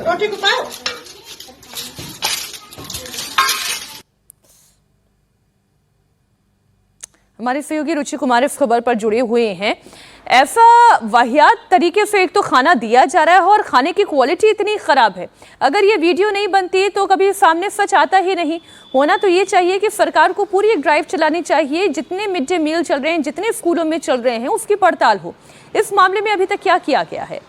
रोटी को पाओ। हमारे सहयोगी रुचि कुमार इस खबर पर जुड़े हुए हैं। ऐसा वाहियात तरीके से एक तो खाना दिया जा रहा है और खाने की क्वालिटी इतनी खराब है। अगर ये वीडियो नहीं बनती तो कभी सामने सच आता ही नहीं। होना तो ये चाहिए कि सरकार को पूरी एक ड्राइव चलानी चाहिए, जितने मिड डे मील चल रहे हैं, जितने स्कूलों में चल रहे हैं, उसकी पड़ताल हो। इस मामले में अभी तक क्या किया गया है?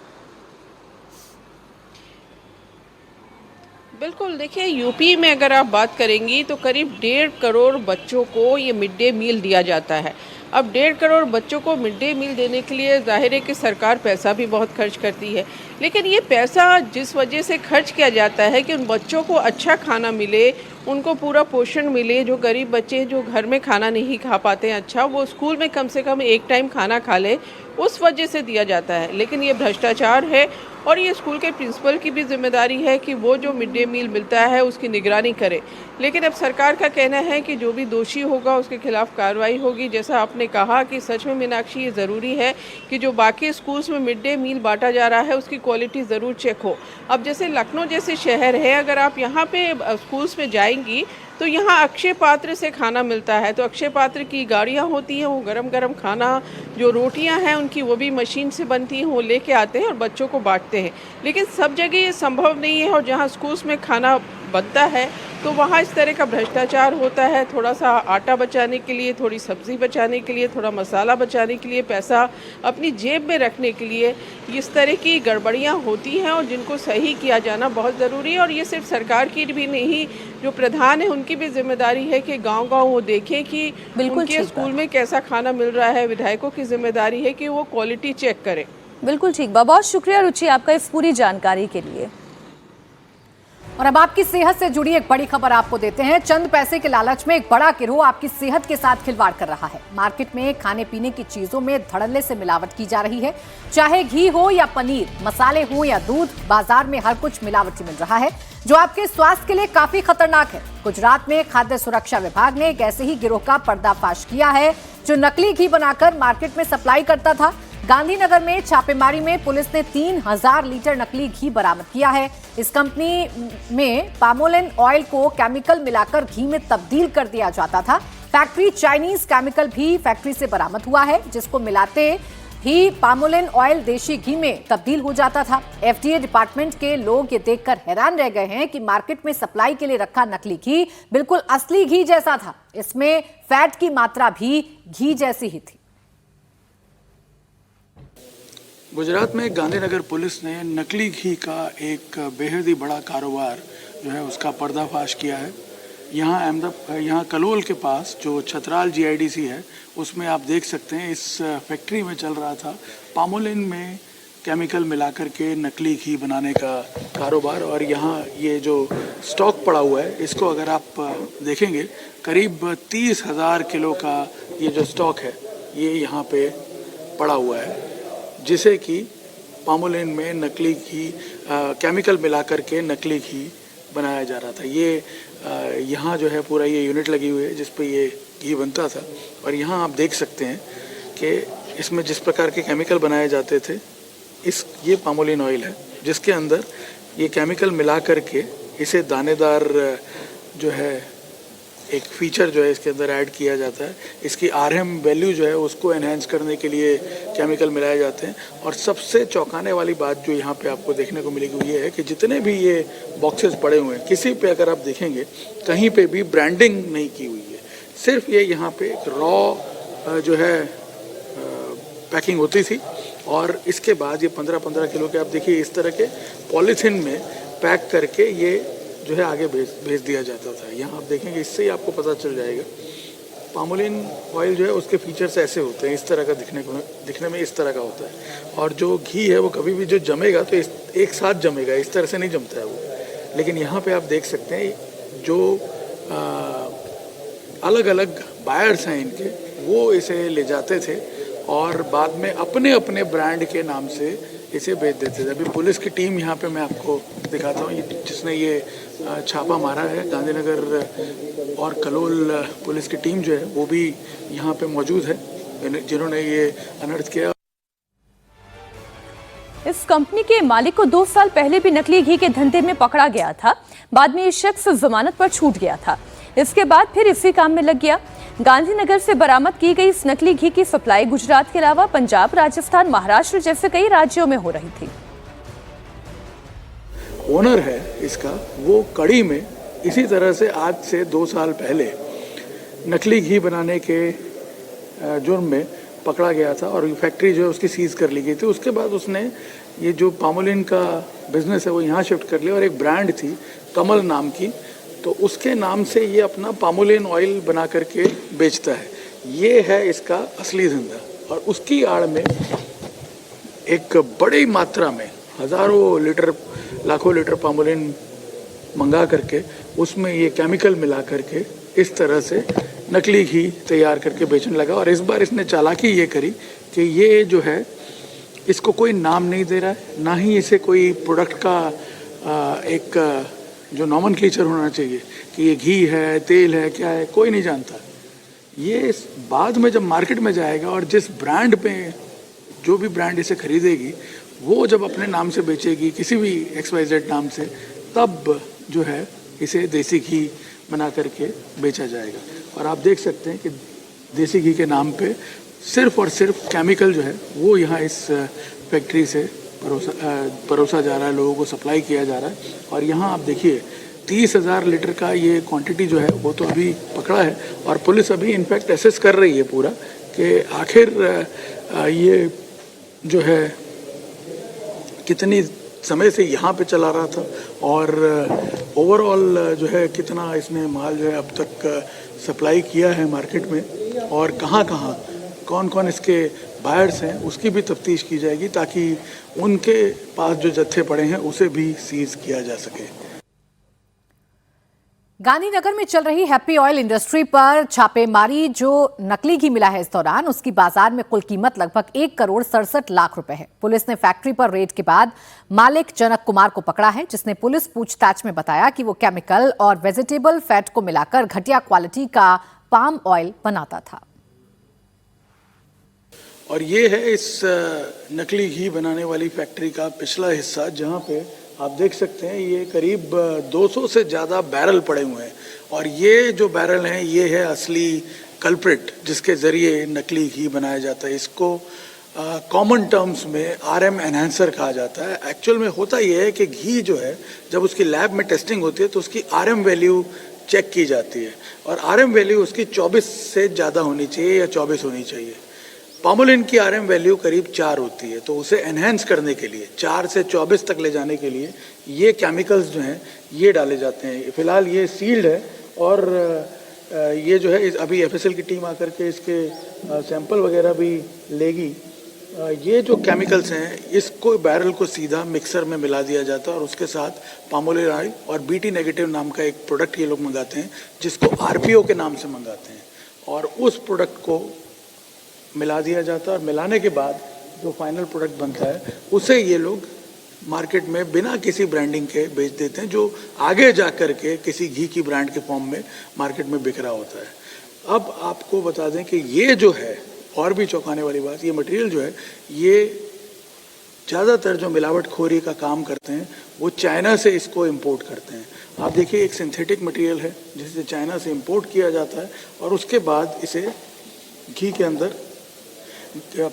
बिल्कुल, देखिए यूपी में अगर आप बात करेंगी तो करीब 1.5 करोड़ बच्चों को ये मिड डे मील दिया जाता है। अब 1.5 करोड़ बच्चों को मिड डे मील देने के लिए जाहिर है कि सरकार पैसा भी बहुत खर्च करती है, लेकिन ये पैसा जिस वजह से खर्च किया जाता है कि उन बच्चों को अच्छा खाना मिले, उनको पूरा पोषण मिले। जो गरीब बच्चे जो घर में खाना नहीं खा पाते हैं अच्छा, वो स्कूल में कम से कम एक टाइम खाना खा ले, उस वजह से दिया जाता है। लेकिन ये भ्रष्टाचार है और ये स्कूल के प्रिंसिपल की भी जिम्मेदारी है कि वो जो मिड डे मील मिलता है उसकी निगरानी करे। लेकिन अब सरकार का कहना है कि जो भी दोषी होगा उसके खिलाफ कार्रवाई होगी। जैसा आपने कहा कि सच में मीनाक्षी ये ज़रूरी है कि जो बाकी स्कूल्स में मिड डे मील बांटा जा रहा है उसकी क्वालिटी ज़रूर चेक हो। अब जैसे लखनऊ जैसे शहर है, अगर आप यहाँ पे स्कूल्स में जाएंगी तो यहाँ अक्षय पात्र से खाना मिलता है। तो अक्षय पात्र की गाड़ियाँ होती हैं, वो गरम गरम खाना, जो रोटियाँ हैं उनकी वो भी मशीन से बनती हैं, वो लेके आते हैं और बच्चों को बांटते हैं। लेकिन सब जगह ये संभव नहीं है और जहाँ स्कूल्स में खाना बनता है तो वहाँ इस तरह का भ्रष्टाचार होता है। थोड़ा सा आटा बचाने के लिए, थोड़ी सब्ज़ी बचाने के लिए, थोड़ा मसाला बचाने के लिए, पैसा अपनी जेब में रखने के लिए इस तरह की गड़बड़ियाँ होती हैं और जिनको सही किया जाना बहुत ज़रूरी है। और ये सिर्फ सरकार की भी नहीं, जो प्रधान है उनकी भी जिम्मेदारी है कि गांव-गांव वो देखें कि उनके स्कूल में कैसा खाना मिल रहा है। विधायकों की जिम्मेदारी है कि वो क्वालिटी चेक करें। बिल्कुल ठीक, बहुत शुक्रिया रुचि आपका इस पूरी जानकारी के लिए। और अब आपकी सेहत से जुड़ी एक बड़ी खबर आपको देते हैं। चंद पैसे के लालच में एक बड़ा गिरोह आपकी सेहत के साथ खिलवाड़ कर रहा है। मार्केट में खाने पीने की चीजों में धड़ल्ले से मिलावट की जा रही है। चाहे घी हो या पनीर, मसाले हो या दूध, बाजार में हर कुछ मिलावटी मिल रहा है, जो आपके स्वास्थ्य के लिए काफी खतरनाक है। गुजरात में खाद्य सुरक्षा विभाग ने एक ऐसे ही गिरोह का पर्दाफाश किया है जो नकली घी बनाकर मार्केट में सप्लाई करता था। गांधीनगर में छापेमारी में पुलिस ने 3000 लीटर नकली घी बरामद किया है। इस कंपनी में पामोलिन ऑयल को केमिकल मिलाकर घी में तब्दील कर दिया जाता था। फैक्ट्री चाइनीज केमिकल भी फैक्ट्री से बरामद हुआ है, जिसको मिलाते ही पामोलिन ऑयल देशी घी में तब्दील हो जाता था। एफडीए डिपार्टमेंट के लोग ये देखकर हैरान रह गए हैं कि मार्केट में सप्लाई के लिए रखा नकली घी बिल्कुल असली घी जैसा था। इसमें फैट की मात्रा भी घी जैसी ही थी। गुजरात में गांधीनगर पुलिस ने नकली घी का एक बेहद ही बड़ा कारोबार जो है उसका पर्दाफाश किया है। यहाँ कलोल के पास जो छतराल जीआईडीसी है उसमें आप देख सकते हैं इस फैक्ट्री में चल रहा था पामोलिन में केमिकल मिलाकर के नकली घी बनाने का कारोबार। और यहाँ ये जो स्टॉक पड़ा हुआ है इसको अगर आप देखेंगे करीब 30,000 किलो का ये जो स्टॉक है ये यहाँ पे पड़ा हुआ है, जिसे कि पामोलिन में नकली घी केमिकल मिलाकर के नकली घी बनाया जा रहा था। ये यहाँ जो है पूरा ये यूनिट लगी हुई है जिस पे ये घी बनता था। और यहाँ आप देख सकते हैं कि इसमें जिस प्रकार के केमिकल बनाए जाते थे ये पामोलिन ऑयल है जिसके अंदर ये केमिकल मिला करके इसे दानेदार जो है एक फीचर जो है इसके अंदर ऐड किया जाता है। इसकी आरएम वैल्यू जो है उसको एनहेंस करने के लिए केमिकल मिलाए जाते हैं। और सबसे चौंकाने वाली बात जो यहाँ पे आपको देखने को मिलेगी वो ये है कि जितने भी ये बॉक्सेस पड़े हुए हैं किसी पे अगर आप देखेंगे कहीं पे भी ब्रांडिंग नहीं की हुई है। सिर्फ ये यहाँ पे एक रॉ जो है पैकिंग होती थी और इसके बाद ये 15-15 किलो के आप देखिए इस तरह के पॉलीथीन में पैक करके ये जो है आगे भेज दिया जाता था। यहाँ आप देखेंगे इससे ही आपको पता चल जाएगा पामोलिन ऑयल जो है उसके फीचर्स ऐसे होते हैं, इस तरह का दिखने में इस तरह का होता है। और जो घी है वो कभी भी जो जमेगा तो एक साथ जमेगा, इस तरह से नहीं जमता है वो। लेकिन यहाँ पे आप देख सकते हैं जो अलग अलग बायर्स हैं इनके वो इसे ले जाते थे और बाद में अपने अपने ब्रांड के नाम से इसे बेच देते थे। अभी पुलिस की टीम यहाँ पे मैं आपको दिखाता हूँ जिसने ये छापा मारा है। गांधीनगर और कलोल पुलिस की टीम जो है वो भी यहाँ पे मौजूद है जिन्होंने ये अनर्थ किया। इस कंपनी के मालिक को 2 साल पहले भी नकली घी के धंधे में पकड़ा गया था। बाद में ये शख्स जमानत पर छूट गया था। इसके बाद फिर इसी काम में लग गया। गांधीनगर से बरामद की गई इस नकली घी की सप्लाई गुजरात के अलावा पंजाब, राजस्थान, महाराष्ट्र जैसे कई राज्यों में हो रही थी। ओनर है इसका वो कड़ी में इसी तरह से आज से 2 साल पहले नकली घी बनाने के जुर्म में पकड़ा गया था और फैक्ट्री जो है उसकी सीज कर ली गई थी। उसके बाद उसने ये जो पामोलिन का बिजनेस है वो यहाँ शिफ्ट कर लिया और एक ब्रांड थी कमल नाम की, तो उसके नाम से ये अपना पामोलिन ऑयल बना करके बेचता है। ये है इसका असली धंधा। और उसकी आड़ में एक बड़ी मात्रा में हज़ारों लीटर लाखों लीटर पामोलिन मंगा करके उसमें ये केमिकल मिला करके इस तरह से नकली घी तैयार करके बेचने लगा। और इस बार इसने चालाकी ये करी कि ये जो है इसको कोई नाम नहीं दे रहा है, ना ही इसे कोई प्रोडक्ट का एक जो नॉमनक्लेचर होना चाहिए कि ये घी है, तेल है, क्या है, कोई नहीं जानता। ये बाद में जब मार्केट में जाएगा और जिस ब्रांड पे जो भी ब्रांड इसे खरीदेगी वो जब अपने नाम से बेचेगी किसी भी XYZ नाम से, तब जो है इसे देसी घी बना करके बेचा जाएगा। और आप देख सकते हैं कि देसी घी के नाम पे सिर्फ और सिर्फ केमिकल जो है वो यहाँ इस फैक्ट्री से परोसा जा रहा है, लोगों को सप्लाई किया जा रहा है। और यहाँ आप देखिए 30,000 लीटर का ये क्वांटिटी जो है वो तो अभी पकड़ा है और पुलिस अभी इनफैक्ट एसेस कर रही है पूरा कि आखिर ये जो है कितनी समय से यहाँ पे चला रहा था और ओवरऑल जो है कितना इसने माल जो है अब तक सप्लाई किया है मार्केट में और कहाँ कहाँ कौन कौन इसके बायर्स हैं उसकी भी तफ्तीश की जाएगी ताकि उनके पास जो जत्थे पड़े हैं उसे भी सीज किया जा सके। गांधीनगर में चल रही हैप्पी ऑयल इंडस्ट्री पर छापेमारी, जो नकली घी मिला है इस दौरान उसकी बाजार में कुल कीमत लगभग 1,67,00,000 रुपए है। पुलिस ने फैक्ट्री पर रेड के बाद मालिक जनक कुमार को पकड़ा है, जिसने पुलिस पूछताछ में बताया कि वो केमिकल और वेजिटेबल फैट को मिलाकर घटिया क्वालिटी का पाम ऑयल बनाता था। और ये है इस नकली घी बनाने वाली फैक्ट्री का पिछला हिस्सा, जहाँ पे आप देख सकते हैं ये करीब 200 से ज़्यादा बैरल पड़े हुए हैं और ये जो बैरल हैं ये है असली कल्प्रिट जिसके ज़रिए नकली घी बनाया जाता है। इसको कॉमन टर्म्स में RM एनहांसर कहा जाता है। एक्चुअल में होता ये है कि घी जो है जब उसकी लैब में टेस्टिंग होती है तो उसकी RM वैल्यू चेक की जाती है और RM वैल्यू उसकी 24 से ज़्यादा होनी चाहिए या 24 होनी चाहिए। पामोलिन की RM वैल्यू करीब 4 होती है, तो उसे एनहेंस करने के लिए 4 से 24 तक ले जाने के लिए ये केमिकल्स जो हैं ये डाले जाते हैं। फिलहाल ये सील्ड है और ये जो है अभी FSL की टीम आकर के इसके सैंपल वगैरह भी लेगी। ये जो केमिकल्स हैं इसको बैरल को सीधा मिक्सर में मिला दिया जाता है और उसके साथ पामोलिन ऑयल और BT नेगेटिव नाम का एक प्रोडक्ट ये लोग मंगाते हैं जिसको RPO के नाम से मंगाते हैं और उस प्रोडक्ट को मिला दिया जाता है और मिलाने के बाद जो फाइनल प्रोडक्ट बनता है उसे ये लोग मार्केट में बिना किसी ब्रांडिंग के बेच देते हैं, जो आगे जा कर के किसी घी की ब्रांड के फॉर्म में मार्केट में बिक रहा होता है। अब आपको बता दें कि ये जो है और भी चौंकाने वाली बात, ये मटेरियल जो है ये ज़्यादातर जो मिलावटखोरी का काम करते हैं वो चाइना से इसको इंपोर्ट करते हैं। आप देखिए एक सिंथेटिक मटेरियल है जिसे चाइना से इंपोर्ट किया जाता है और उसके बाद इसे घी के अंदर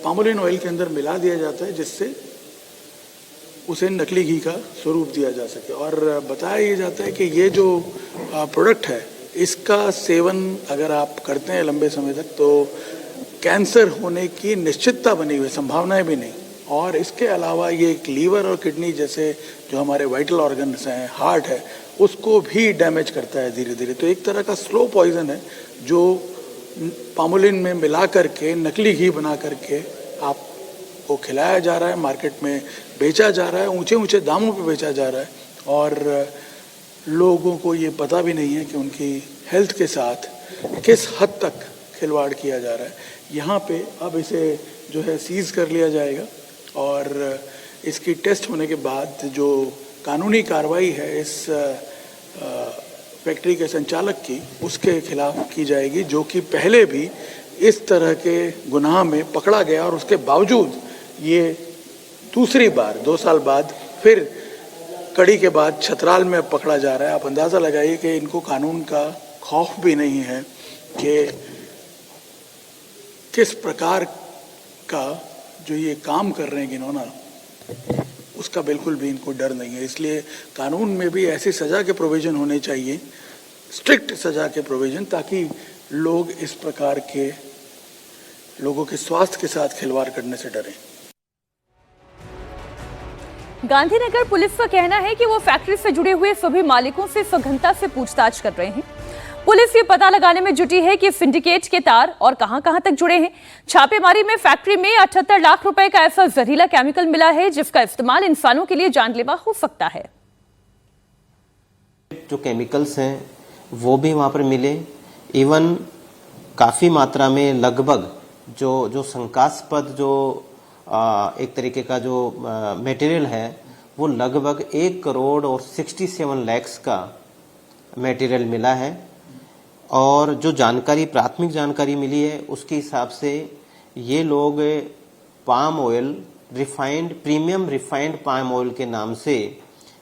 पामोलिन ऑयल के अंदर मिला दिया जाता है जिससे उसे नकली घी का स्वरूप दिया जा सके। और बताया ये जाता है कि ये जो प्रोडक्ट है इसका सेवन अगर आप करते हैं लंबे समय तक तो कैंसर होने की निश्चितता बनी हुई, संभावनाएं भी नहीं। और इसके अलावा ये एक लीवर और किडनी जैसे जो हमारे वाइटल ऑर्गन्स हैं, हार्ट है, उसको भी डैमेज करता है धीरे धीरे। तो एक तरह का स्लो पॉइजन है जो पामोलिन में मिला करके नकली घी बना करके आपको खिलाया जा रहा है, मार्केट में बेचा जा रहा है, ऊंचे ऊंचे दामों पे बेचा जा रहा है और लोगों को ये पता भी नहीं है कि उनकी हेल्थ के साथ किस हद तक खिलवाड़ किया जा रहा है। यहाँ पे अब इसे जो है सीज कर लिया जाएगा और इसकी टेस्ट होने के बाद जो कानूनी कार्रवाई है इस फैक्ट्री के संचालक की उसके खिलाफ की जाएगी, जो कि पहले भी इस तरह के गुनाह में पकड़ा गया और उसके बावजूद ये दूसरी बार 2 साल बाद फिर कड़ी के बाद छतराल में पकड़ा जा रहा है। आप अंदाज़ा लगाइए कि इनको कानून का खौफ भी नहीं है कि किस प्रकार का जो ये काम कर रहे हैं घिनौना, उसका बिल्कुल भी इनको डर नहीं है। इसलिए कानून में भी ऐसी सज़ा के प्रोविज़न होने चाहिए, स्ट्रिक्ट सज़ा के प्रोविज़न, ताकि लोग इस प्रकार के लोगों के स्वास्थ्य के साथ खिलवाड़ करने से डरें। गांधीनगर पुलिस का कहना है कि वो फैक्ट्री से जुड़े हुए सभी मालिकों से सघनता से पूछताछ कर रहे हैं। पुलिस ये पता लगाने में जुटी है कि सिंडिकेट के तार और कहां-कहां तक जुड़े हैं। छापेमारी में फैक्ट्री में 78 लाख रुपए का ऐसा जहरीला केमिकल मिला है जिसका इस्तेमाल इंसानों के लिए जानलेवा हो सकता है। जो केमिकल्स हैं वो भी वहां पर मिले, इवन काफी मात्रा में लगभग जो शंकास्पद जो एक तरीके का जो मटेरियल है वो लगभग 1 करोड़ और 67 लाख का मटेरियल मिला है। और जो जानकारी प्राथमिक जानकारी मिली है उसके हिसाब से ये लोग palm oil premium refined palm oil के नाम से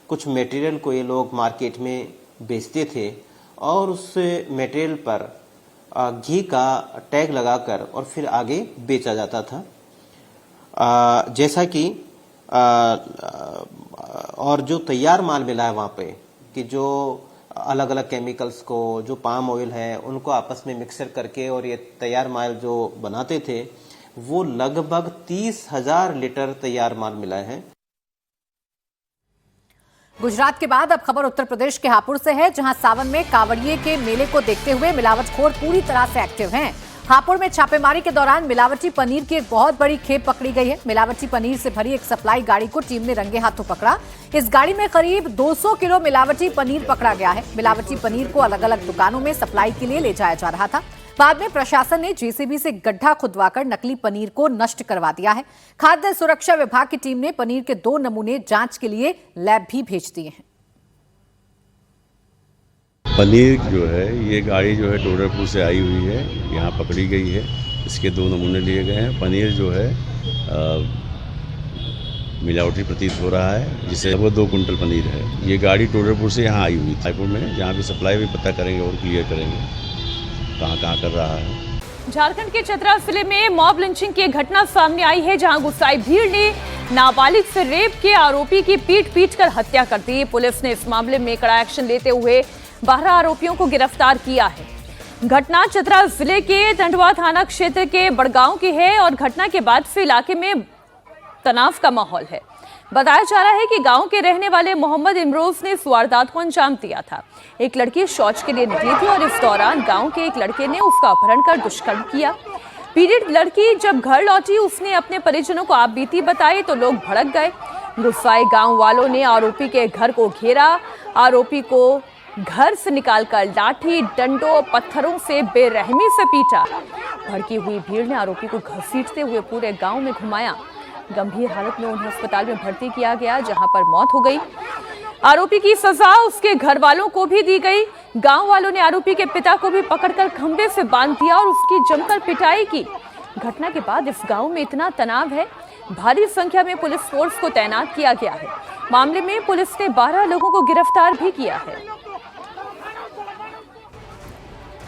कुछ मटेरियल को ये लोग मार्केट में बेचते थे और उस मटेरियल पर घी का टैग लगाकर और फिर आगे बेचा जाता था। जैसा कि और जो तैयार माल मिला है वहाँ पे कि जो अलग अलग केमिकल्स को जो पाम ऑयल है उनको आपस में मिक्सर करके और ये तैयार माल जो बनाते थे वो लगभग 30,000 लीटर तैयार माल मिला है। गुजरात के बाद अब खबर उत्तर प्रदेश के हापुड़ से है, जहां सावन में कांवड़िये के मेले को देखते हुए मिलावटखोर पूरी तरह से एक्टिव हैं। हापुड़ में छापेमारी के दौरान मिलावटी पनीर की एक बहुत बड़ी खेप पकड़ी गई है। मिलावटी पनीर से भरी एक सप्लाई गाड़ी को टीम ने रंगे हाथों पकड़ा। इस गाड़ी में करीब 200 किलो मिलावटी पनीर पकड़ा गया है। मिलावटी पनीर को अलग अलग दुकानों में सप्लाई के लिए ले जाया जा रहा था। बाद में प्रशासन ने जेसीबी से गड्ढा खुदवाकर नकली पनीर को नष्ट करवा दिया है। खाद्य सुरक्षा विभाग की टीम ने पनीर के 2 नमूने जांच के लिए लैब भी भेज दिए हैं। पनीर जो है ये गाड़ी जो है डोडरपुर से आई हुई है, यहाँ पकड़ी गई है। इसके 2 नमूने लिए गए हैं। पनीर जो है मिलावटी प्रतीत हो रहा है, जिसे वो 2 कुंटल पनीर है। ये गाड़ी डोडरपुर से यहाँ आई हुई रायपुर में, जहाँ भी सप्लाई भी पता करेंगे और क्लियर करेंगे कहाँ कर रहा है। झारखंड के चतरा जिले में मॉब लिंचिंग की घटना सामने आई है, जहां गुस्साई भीड़ ने नाबालिग से रेप के आरोपी की पीट कर हत्या कर दी। पुलिस ने इस मामले में कड़ा एक्शन लेते हुए 12 आरोपियों को गिरफ्तार किया है। घटना चतरा जिले के टंडवा थाना क्षेत्र के बड़गांव की है और घटना के बाद से इलाके में तनाव का माहौल है। बताया जा रहा है कि गांव के रहने वाले मोहम्मद इमरोज ने इस वारदात को अंजाम दिया था। एक लड़की शौच के लिए निकली थी और इस दौरान गांव के एक लड़के ने उसका अपहरण कर दुष्कर्म किया। पीड़ित लड़की जब घर लौटी उसने अपने परिजनों को आपबीती बताई तो लोग भड़क गए। गुस्साए गांव वालों ने आरोपी के घर को घेरा। आरोपी को घर से निकालकर लाठी, डंडों, पत्थरों से बेरहमी से पीटा। भड़की हुई भीड़ ने आरोपी को घसीटते हुए पूरे गांव में घुमाया। गंभीर हालत में उन्हें अस्पताल में भर्ती किया गया, जहां पर मौत हो गई। आरोपी की सजा उसके घर वालों को भी दी गई। गांव वालों ने आरोपी के पिता को भी पकड़कर खंभे से बांध दिया और उसकी जमकर पिटाई की। घटना के बाद इस गांव में इतना तनाव है, भारी संख्या में पुलिस फोर्स को तैनात किया गया है। मामले में पुलिस ने 12 लोगों को गिरफ्तार भी किया है।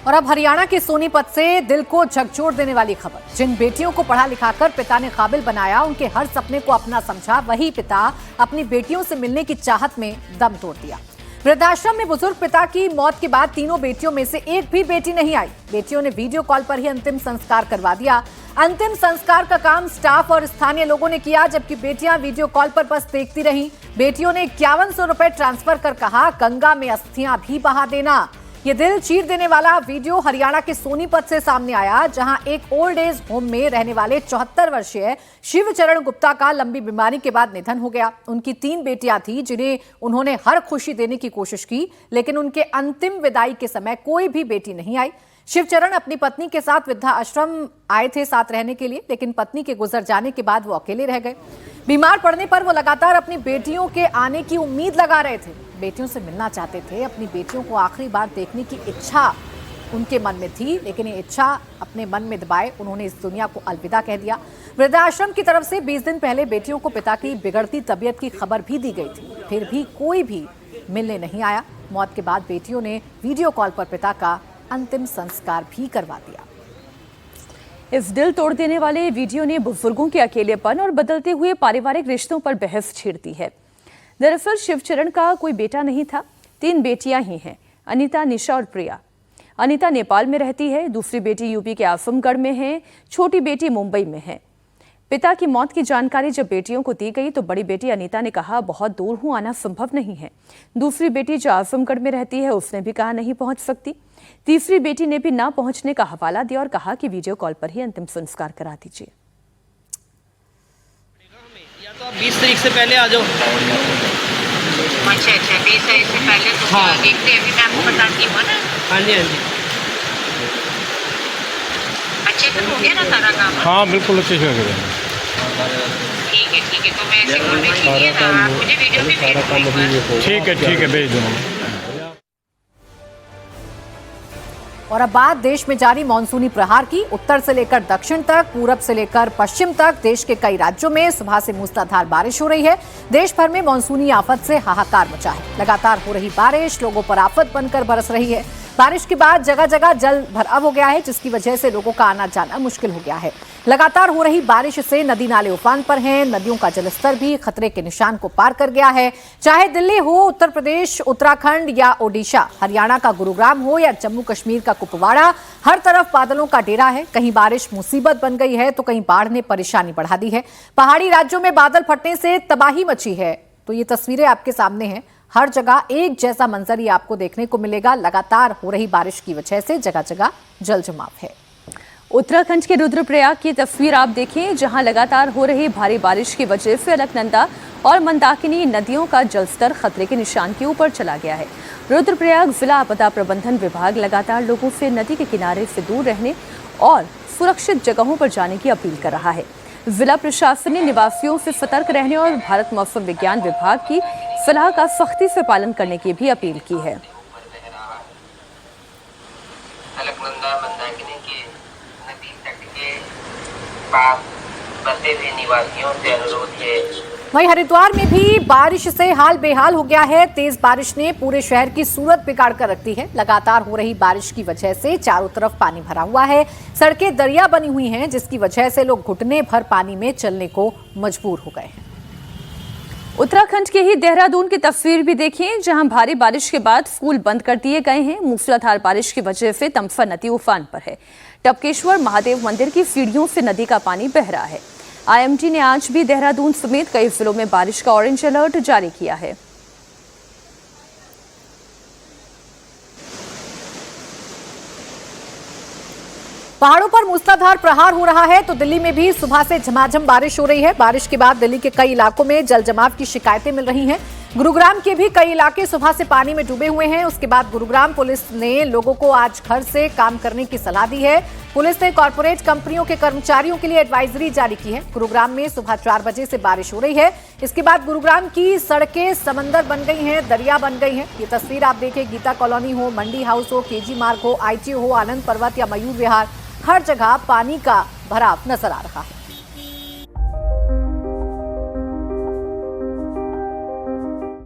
और अब हरियाणा के सोनीपत से दिल को झकझोर देने वाली खबर। जिन बेटियों को पढ़ा लिखाकर पिता ने काबिल बनाया, उनके हर सपने को अपना समझा, वही पिता अपनी बेटियों से मिलने की चाहत में दम तोड़ दिया। वृद्धाश्रम में बुजुर्ग पिता की मौत के बाद तीनों बेटियों में से एक भी बेटी नहीं आई। बेटियों ने वीडियो कॉल पर ही अंतिम संस्कार करवा दिया। अंतिम संस्कार का काम स्टाफ और स्थानीय लोगों ने किया, जबकि बेटियां वीडियो कॉल पर बस देखती रहीं। बेटियों ने 5100 रुपए ट्रांसफर कर कहा, गंगा में अस्थियां भी बहा देना। ये दिल चीर देने वाला वीडियो हरियाणा के सोनीपत से सामने आया, जहां एक ओल्ड एज होम में रहने वाले 74 वर्षीय शिवचरण गुप्ता का लंबी बीमारी के बाद निधन हो गया। उनकी 3 बेटियां थी, जिन्हें उन्होंने हर खुशी देने की कोशिश की, लेकिन उनके अंतिम विदाई के समय कोई भी बेटी नहीं आई। शिवचरण अपनी पत्नी के साथ वृद्धाश्रम आए थे साथ रहने के लिए, लेकिन पत्नी के गुजर जाने के बाद वो अकेले रह गए। बीमार पड़ने पर वो लगातार अपनी बेटियों के आने की उम्मीद लगा रहे थे। बेटियों से मिलना चाहते थे, अपनी बेटियों को आखिरी बार देखने की इच्छा उनके मन में थी, लेकिन ये इच्छा अपने मन में दबाए उन्होंने इस दुनिया को अलविदा कह दिया। वृद्धाश्रम की तरफ से 20 दिन पहले बेटियों को पिता की बिगड़ती तबीयत की खबर भी दी गई थी, फिर भी कोई भी मिलने नहीं आया। मौत के बाद बेटियों ने वीडियो कॉल पर पिता का अंतिम संस्कार भी करवा दिया। इस दिल तोड़ देने वाले वीडियो ने बुजुर्गों के अकेलेपन और बदलते हुए पारिवारिक रिश्तों पर बहस छेड़ दी है। दरअसल शिवचरण का कोई बेटा नहीं था, 3 बेटियां ही हैं, अनीता, निशा और प्रिया। अनीता नेपाल में रहती है, दूसरी बेटी यूपी के आजमगढ़ में है, छोटी बेटी मुंबई में है। पिता की मौत की जानकारी जब बेटियों को दी गई तो बड़ी बेटी अनीता ने कहा, बहुत दूर हूं, आना संभव नहीं है। दूसरी बेटी जो आजमगढ़ में रहती है उसने भी कहा नहीं पहुंच सकती। तीसरी बेटी ने भी ना पहुंचने का हवाला दिया और कहा कि वीडियो कॉल पर ही अंतिम संस्कार करा दीजिए। या तो आप 20 तारीख से पहले आ जाओ। अच्छा 20 तारीख से पहले तो हाँ। देखते हैं, अभी मैं आपको बताती हूँ ना। हाँ जी हाँ जी। अच्छे तो हो गया ना सारा काम? हाँ बिल्कुल अच्छे से हो गया। ठीक है, तो मैं सिक्योरिटी के लिए ना आप मुझे वीडियो भी भेज दो। ठीक है भेज दूँगा। और अब बात देश में जारी मानसूनी प्रहार की। उत्तर से लेकर दक्षिण तक, पूरब से लेकर पश्चिम तक देश के कई राज्यों में सुबह से मूसलाधार बारिश हो रही है। देश भर में मानसूनी आफत से हाहाकार मचा है। लगातार हो रही बारिश लोगों पर आफत बनकर बरस रही है। बारिश के बाद जगह जगह जल भराव हो गया है, जिसकी वजह से लोगों का आना जाना मुश्किल हो गया है। लगातार हो रही बारिश से नदी नाले उफान पर हैं। नदियों का जलस्तर भी खतरे के निशान को पार कर गया है। चाहे दिल्ली हो, उत्तर प्रदेश, उत्तराखंड या ओडिशा, हरियाणा का गुरुग्राम हो या जम्मू कश्मीर का कुपवाड़ा, हर तरफ बादलों का डेरा है। कहीं बारिश मुसीबत बन गई है तो कहीं बाढ़ ने परेशानी बढ़ा दी है। पहाड़ी राज्यों में बादल फटने से तबाही मची है। तो ये तस्वीरें आपके सामने हैं। हर जगह एक जैसा मंजर ही आपको देखने को मिलेगा। लगातार हो रही बारिश की वजह से जगह जगह जल जमाव है। उत्तराखंड के रुद्रप्रयाग की तस्वीर आप देखें, जहां लगातार हो रही भारी बारिश की वजह से अलकनंदा और मंदाकिनी नदियों का जलस्तर खतरे के निशान के ऊपर चला गया है। रुद्रप्रयाग जिला आपदा प्रबंधन विभाग लगातार लोगों से नदी के किनारे से दूर रहने और सुरक्षित जगहों पर जाने की अपील कर रहा है। जिला प्रशासन ने निवासियों से सतर्क रहने और भारत मौसम विज्ञान विभाग की सलाह का सख्ती से पालन करने की भी अपील की है। अलकनंदा मंदाकिनी के नदी तट के पास बसे हुए निवासियों से अनुरोध है। वहीं हरिद्वार में भी बारिश से हाल बेहाल हो गया है। तेज बारिश ने पूरे शहर की सूरत बिगाड़ कर रख दी है। लगातार हो रही बारिश की वजह से चारों तरफ पानी भरा हुआ है। सड़कें दरिया बनी हुई हैं, जिसकी वजह से लोग घुटने भर पानी में चलने को मजबूर हो गए हैं। उत्तराखंड के ही देहरादून की तस्वीर भी देखिए, जहां भारी बारिश के बाद स्कूल बंद कर दिए गए हैं। मूसलाधार बारिश की वजह से तमसा नदी उफान पर है। टपकेश्वर महादेव मंदिर की सीढ़ियों से नदी का पानी बह रहा है। आईएमडी ने आज भी देहरादून समेत कई जिलों में बारिश का ऑरेंज अलर्ट जारी किया है। पहाड़ों पर मूसलाधार प्रहार हो रहा है तो दिल्ली में भी सुबह से झमाझम बारिश हो रही है। बारिश के बाद दिल्ली के कई इलाकों में जल जमाव की शिकायतें मिल रही हैं। गुरुग्राम के भी कई इलाके सुबह से पानी में डूबे हुए हैं। उसके बाद गुरुग्राम पुलिस ने लोगों को आज घर से काम करने की सलाह दी है। पुलिस ने कॉर्पोरेट कंपनियों के कर्मचारियों के लिए एडवाइजरी जारी की है। गुरुग्राम में सुबह 4 बजे से बारिश हो रही है। इसके बाद गुरुग्राम की सड़कें समंदर बन गई हैं, दरिया बन गई हैं। ये तस्वीर आप देखिए, गीता कॉलोनी हो, मंडी हाउस हो, केजी मार्ग हो, आईटीओ हो, आनंद पर्वत या मयूर विहार, हर जगह पानी का भराव नजर आ रहा है।